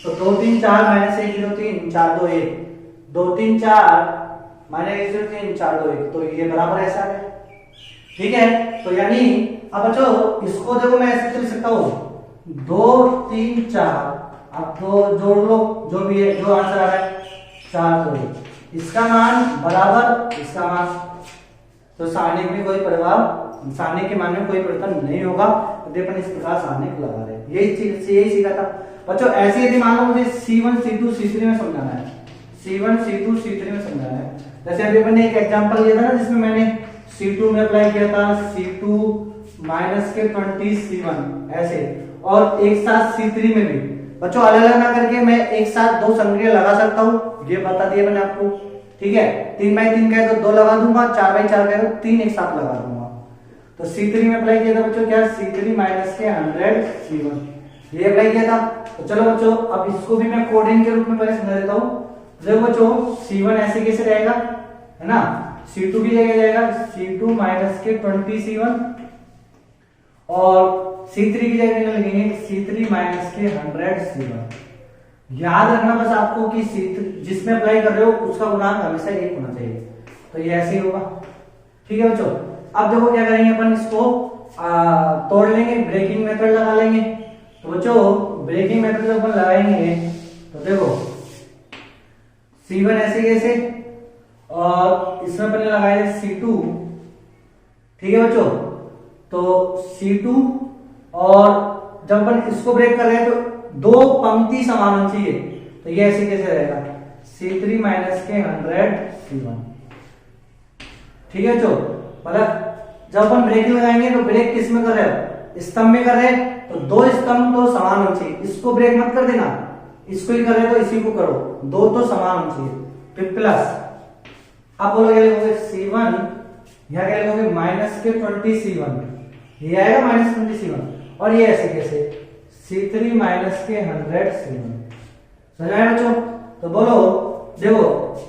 S1: तो 2 3 4 -1 0 3 4 2 1, 2 3 4 -1 0 3 4 2 1, तो ये बराबर ऐसा है। ठीक है, तो यानी अब बच्चों इसको देखो मैं ऐसे लिख सकता हूं 2 3 4, अब दो जोड़ लो, जो भी है जो आंसर आ रहा है 4 2 1, इसका मान बराबर इसका मान, तो सारणिक में कोई प्रभाव, सारणिक के मान में कोई परिवर्तन नहीं होगा, तो अपन इस प्रकार सारणिक लगा रहे हैं, यही सीखा था बच्चों। ऐसे यदि मान लो मुझे C1 C2 C3 में समझाना है, C1 C2 C3 में समझाना है, जैसे अभी अपन ने एक एग्जांपल लिया था ना जिसमें मैंने C2 में अप्लाई किया था C2 -20 C1 ऐसे, और एक साथ C3 में भी बच्चों अलग अलग ना करके मैं एक साथ दो संक्रिया लगा सकता हूँ, ये बता दिया मैंने आपको। ठीक है, 3/3 का है तो 2 लगा दूंगा, 4/4 का है तो 3 एक साथ लगा दूंगा। तो C3 में अप्लाई किया था बच्चों क्या, C3 -100 C1, ये अप्लाई किया था। तो चलो बच्चों अब इसको भी मैं कोडिंग के रूप में पहले समझा देता हूँ। देखो बच्चों C1 ऐसे कैसे रहेगा, है ना, C2 की जगह जाएगा C2 -20 C1, और C3 की जगह लिखेंगे C3 -100 C1। याद रखना बस आपको कि C3 जिसमें अप्लाई कर रहे हो उसका गुणांक हमेशा 1 होना चाहिए, तो ये ऐसे ही होगा। ठीक है बच्चों, अब देखो क्या करेंगे अपन, इसको तोड़ लेंगे, ब्रेकिंग मेथड लगा लेंगे। तो बच्चों ब्रेकिंग मेथड जब अपन लगाएंगे तो देखो C1 ऐसे कैसे, और इसमें अपन लगाए C2। ठीक है बच्चों, तो C2, और जब अपन इसको ब्रेक कर रहे हैं तो दो पंक्ति समान होनी चाहिए, तो ये ऐसे कैसे रहेगा C3 -100 C1। ठीक है बच्चों, मतलब जब अपन ब्रेक लगाएंगे तो ब्रेक किस में कर रहे हो, स्तंभ में कर रहे हैं, तो दो स्तंभ तो समान होने चाहिए, इसको ब्रेक मत कर देना, इसको ही कर रहे हो तो इसी को करो, दो तो समान होने चाहिए। फिर प्लस, अब बोलो क्या लिखोगे C1, यहां क्या लिखोगे -20 C1, ये आएगा -20 C1, और ये ऐसे कैसे C3 -100 C1। समझ आया बच्चों? तो बोलो, देखो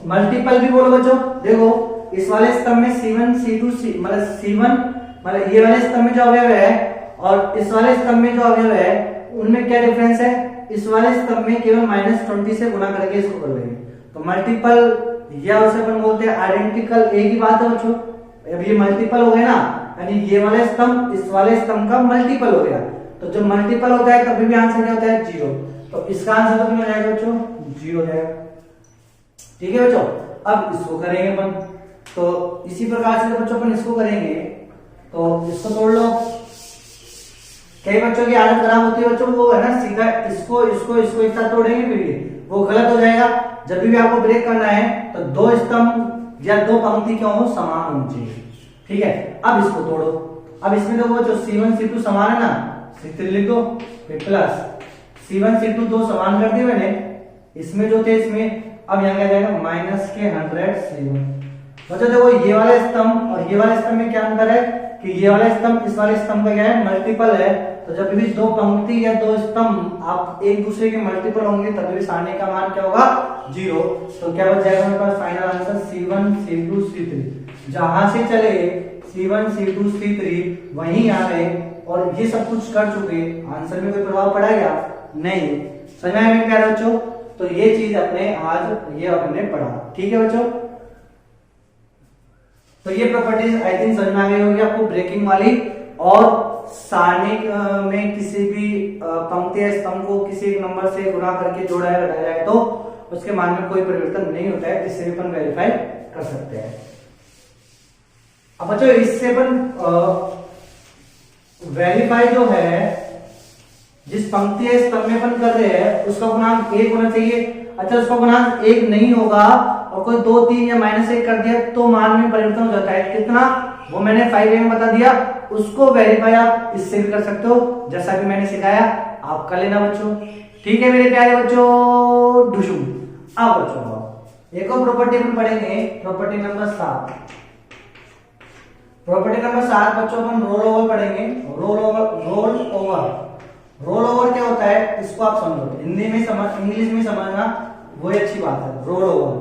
S1: मल्टीपल भी बोलो बच्चों, देखो इस वाले स्तंभ में C1 C2 मतलब C1 मतलब ये वाले स्तंभ में जो अवयव है और इस वाले स्तंभ में जो अवयव है उनमें क्या डिफरेंस है, इस वाले स्तंभ में केवल -20 से गुणा करके इसको कर लेंगे, तो मल्टीपल या उसे अपन बोलते हैं आइडेंटिकल, एक ही बात है बच्चों। अब ये मल्टीपल हो गए ना, यानी ये वाले स्तंभ इस वाले स्तंभ का मल्टीपल हो गया। तो जब मल्टीपल होता है कभी भी आंसर क्या होता है, 0। तो इसका आंसर तो क्या हो जाएगा बच्चों, 0 हो जाएगा। ठीक है बच्चों, अब इसको करेंगे अपन। तो इसी प्रकार से बच्चों अपन इसको करेंगे, तो इसको तोड़ लो। कई बच्चों की आदत खराब होती है बच्चों, वो है ना सीधा इसको इसको इसको एक साथ तोड़ेंगे, फिर वो गलत हो जाएगा। जब भी आपको ब्रेक करना है तो दो स्तंभ या दो पंक्ति क्यों हो, समान होनी चाहिए। ठीक है, अब इसको तोड़ो। अब इसमें देखो जो C1 C2 समान है ना, C3 लिख दो, फिर प्लस C1 C2 दो समान कर दिए मैंने, इसमें जो थे इसमें। अब यहाँ क्या जाएगा, माइनस के 100 C1। बच्चों देखो ये वाले स्तंभ और ये वाले स्तंभ में क्या अंतर है कि ये वाला स्तंभ इस वाले स्तंभ का क्या है, मल्टीपल है। तो जब भी दो पंक्ति या दो स्तंभ आप एक दूसरे के मल्टीपल होंगे तभी भी सारणी का मान क्या होगा, 0। तो क्या बच जाएगा मेरे पास final answer C1 C2 C3। जहां से चले C1 C2 C3 वहीं आ गए और ये सब कुछ कर चुके, आंसर में कोई प्रभाव पड़ेगा नहीं। समझ में आया प्यारे बच्चों? तो ये चीज अपने आज ये अपने पढ़ा। ठीक है बच्चों, तो ये प्रॉपर्टीज आई थिंक समझ में आ गई होगी आपको ब्रेकिंग वाली। और सारणी में किसी भी पंक्ति या स्तंभ को किसी एक नंबर से गुणा करके जोड़ा या घटाया जाए तो उसके मान में कोई परिवर्तन नहीं होता है, इससे भी अपन वेरीफाई कर सकते हैं। अब बच्चों इससे अपन वेरीफाई जो है जिस पंक्ति या स्तंभ में अपन कर रहे हैं उसका गुणांक 1 होना चाहिए। अच्छा उसका गुणांक 1 नहीं होगा और कोई 2 3 या -1 कर दिया तो मान में परिवर्तन हो जाता है। कितना, वो मैंने 5A में बता दिया। उसको वेरीफाई आप इससे भी कर सकते हो, जैसा कि मैंने सिखाया आप कर लेना बच्चों। ठीक है मेरे प्यारे बच्चों, डुशु। अब बच्चों एक और प्रॉपर्टी अपन पढ़ेंगे, प्रॉपर्टी नंबर 7। प्रॉपर्टी नंबर 7 बच्चों अपन रोल ओवर पढ़ेंगे। रोल ओवर रोल ओवर क्या होता है इसको आप समझो, हिंदी में समझ, इंग्लिश में समझना वो अच्छी बात है। रोल ओवर,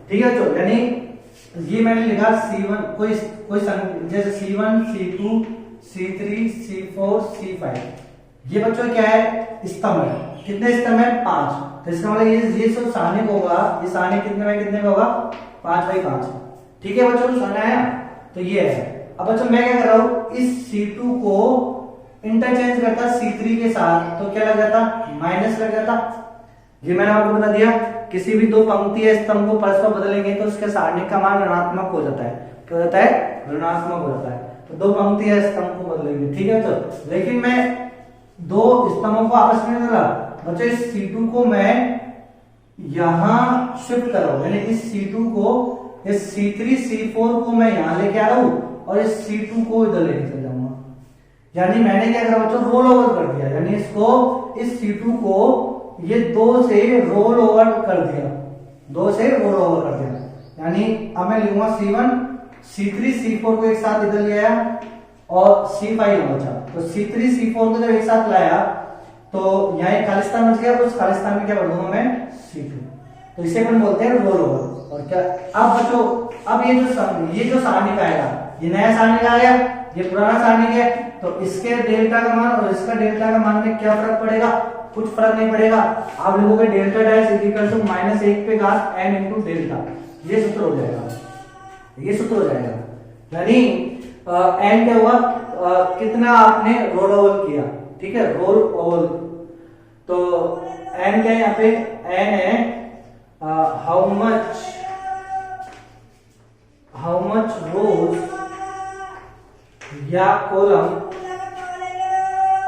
S1: ठीक है बच्चों, यानी ये मैंने लिखा C1 कोई जैसे C1 C2 C3 C4 C5, ये बच्चों क्या है, स्तंभ है। कितने स्तंभ है, 5। तो इसका मतलब ये सब सारणी होगा, ये सारणी कितने बाई कितने में होगा, 5/5। ठीक है बच्चों, समझ आया? तो ये है। अब बच्चों मैं क्या कर रहा हूं, इस C2 को इंटरचेंज करता C3 के साथ तो क्या लग जाता, माइनस लग जाता। ये मैंने आपको बता दिया, किसी भी दो पंक्ति या स्तंभ को परस्पर बदलेंगे तो उसके सारणी का मान ऋणात्मक हो जाता है। क्या हो जाता है, ऋणात्मक हो जाता है। तो दो पंक्ति या स्तंभ को बदलेंगे, ठीक है बच्चों। लेकिन मैं दो स्तंभों को आपस में बदला, बच्चों इस C2 को मैं यहां शिफ्ट कर रहा हूं, यानी इस C2 को, इस C3 C4 को मैं यहां लेके आ रहा हूं और इस C2 को इधर लेके चल जाऊंगा। यानी मैंने क्या करा बच्चों, रोल ओवर कर दिया, यानी इसको इस C2 को ये 2 से रोल ओवर कर दिया, 2 से रोल ओवर कर दिया। यानी अब मैं लिखूंगा C1 C3 C4 को एक साथ इधर ले आया और C5 बचा। तो C3 C4 को जब एक साथ लाया तो यहाँ एक खाली स्थान बच गया, उस खाली स्थान में क्या भर दूंगा मैं, C2। तो इसे अपन बोलते हैं रोल ओवर। और क्या, अब बच्चों अब ये जो सारणी का आएगा, ये नया सारणी का आया, ये पुराना सारणी है, तो इसके डेल्टा का मान और इसका डेल्टा का मान में क्या फर्क पड़ेगा, कुछ फर्क नहीं पड़ेगा। आप लिखोगे डेल्टा डैश इक्वल टू -1 पे घात n इनटू डेल्टा, ये सूत्र हो जाएगा, ये सूत्र हो जाएगा। यानी n क्या हुआ, कितना आपने रोल ओवर किया, ठीक है, रोल ओवर। तो n क्या है यहाँ पे, n है हाउ मच रोज या कॉलम,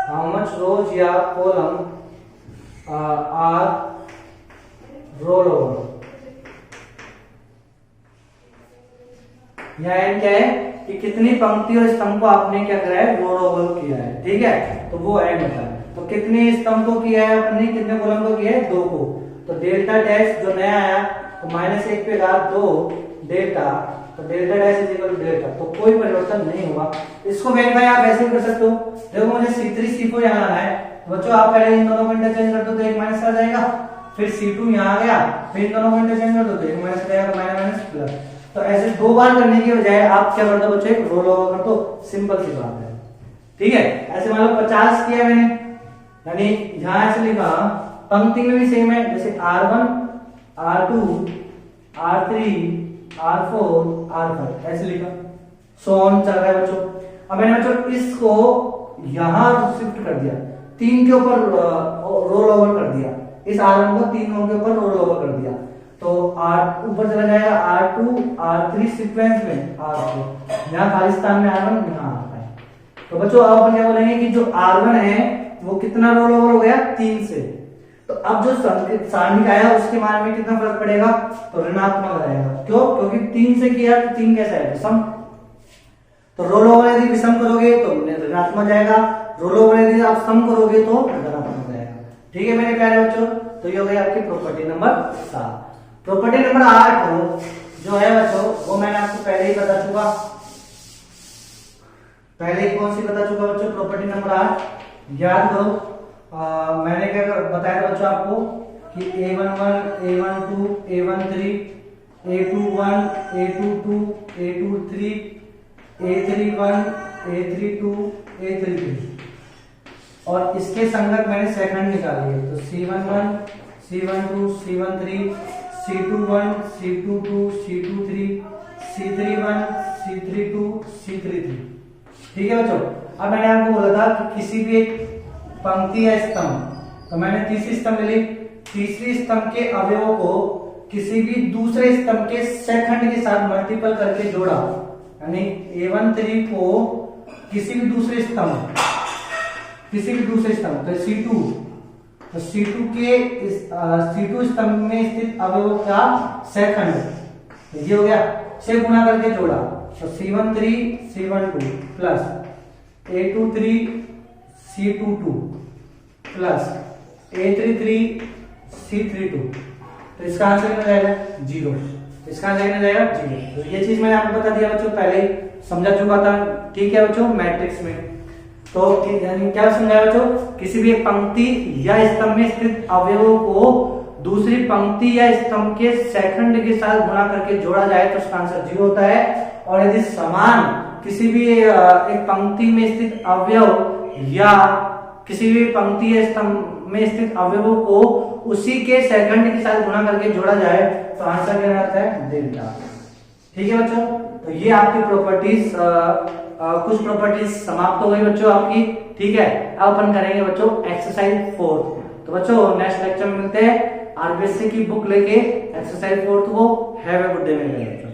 S1: हाउ मच रोज या कॉलम आर रोल ओवर। यहाँ n क्या है कि कितनी पंक्ति और स्तंभ को आपने क्या करा है, रोल ओवर किया है, ठीक है, तो वो n होता है। तो कितने स्तंभ को किया है आपने, कितने कॉलम को किया है, 2 को। तो डेल्टा डैश जो नया आया तो -1 पे घात 2 डेल्टा, तो delta dash is equal to delta, तो कोई परिवर्तन नहीं होगा। इसको वेरीफाई आप ऐसे भी कर सकते हो। देखो मुझे C3 C4 यहाँ लाना है, बच्चों आप पहले इन दोनों को इंटरचेंज कर दो तो एक माइनस आ जाएगा, फिर C2 यहाँ आ गया, फिर इन दोनों को इंटरचेंज कर दो तो एक माइनस आ जाएगा, माइनस प्लस। तो ऐसे 2 बार करने की बजाय आप क्या कर दो बच्चों, एक रोल ओवर कर दो, सिंपल सी बात है, ठीक है। ऐसे मान लो 50 किया मैंने, यानी यहाँ ऐसे लिखा, पंक्ति में भी सेम है, जैसे R1 R2 R3 R4 R5 ऐसे लिखा, सो ऑन चल रहा है बच्चों। अब मैंने बच्चों इसको यहां शिफ्ट कर दिया, 3 के ऊपर रोल ओवर कर दिया, इस R1 को 3 के ऊपर रोल ओवर कर दिया, तो R ऊपर चला जाएगा R2 R3 सीक्वेंस में R4, यहाँ खालिस्तान में R1 यहाँ आता है। तो बच्चों अब अपन क्या बोलेंगे कि जो R1 है वो कितना रोल ओवर हो गया, 3 से। तो अब जो सारणिक आया उसके मान में कितना फर्क पड़ेगा, तो ऋणात्मक रहेगा। क्यों? क्योंकि 3 से किया तो 3 कैसा है, विषम। तो रोल ओवर यदि विषम करोगे तो ऋणात्मक जाएगा, रोल ओवर यदि आप सम करोगे तो धनात्मक जाएगा। ठीक है मेरे प्यारे बच्चों, तो ये हो गई आपकी प्रॉपर्टी नंबर 7। प्रॉपर्टी नंबर 8 जो है बच्चों वो मैंने आपको पहले ही बता चुका। पहले कौन सी बता चुका बच्चों, प्रॉपर्टी नंबर 8 याद करो। मैंने क्या बताया था बच्चों आपको कि A11 A12 A13 A21 A22 A23 A31 A32 A33 और इसके संगत मैंने सेकंड निकाली है, तो C11 C12 C13 C21 C22 C23 C31 C32 C33। ठीक है बच्चों। अब मैंने आपको बोला था कि किसी भी एक पंक्ति या स्तंभ, तो मैंने तीसरी स्तंभ ले ली, तीसरी स्तंभ के अवयवों को किसी भी दूसरे स्तंभ के सेकंड के साथ मल्टीपल करके जोड़ा, यानी A13 को किसी भी दूसरे स्तंभ तो C2, तो C2 के C2 स्तंभ में स्थित अवयवों का सेकंड, तो ये हो गया, से गुणा करके जोड़ा, तो C13 C12 plus A23 C22 plus A33 C32, तो इसका आंसर कितना जाएगा 0। इसका आंसर कितना जाएगा 0। तो ये चीज मैंने आपको बता दिया बच्चों, पहले ही समझा चुका था। ठीक है बच्चों, मैट्रिक्स में तो यानी क्या समझाया बच्चों, किसी भी एक पंक्ति या स्तंभ में स्थित अवयवों को दूसरी पंक्ति या स्तंभ के सेकंड के साथ गुणा करके जोड़ा जाए तो उसका आंसर 0 होता है। और यदि समान किसी भी एक पंक्ति में स्थित अवयव या किसी भी पंक्ति या स्तंभ में स्थित अवयवों को उसी के सेकंड के साथ गुणा करके जोड़ा जाए तो आंसर क्या आता है, डेल्टा। ठीक है बच्चों, तो ये आपकी प्रॉपर्टीज, कुछ प्रॉपर्टीज समाप्त हो गई बच्चों आपकी। ठीक है, अब अपन करेंगे बच्चों एक्सरसाइज 4। तो बच्चों नेक्स्ट लेक्चर में मिलते हैं, आरबीएससी की बुक लेके एक्सरसाइज 4 को। हैव ए गुड डे मेरे बच्चों।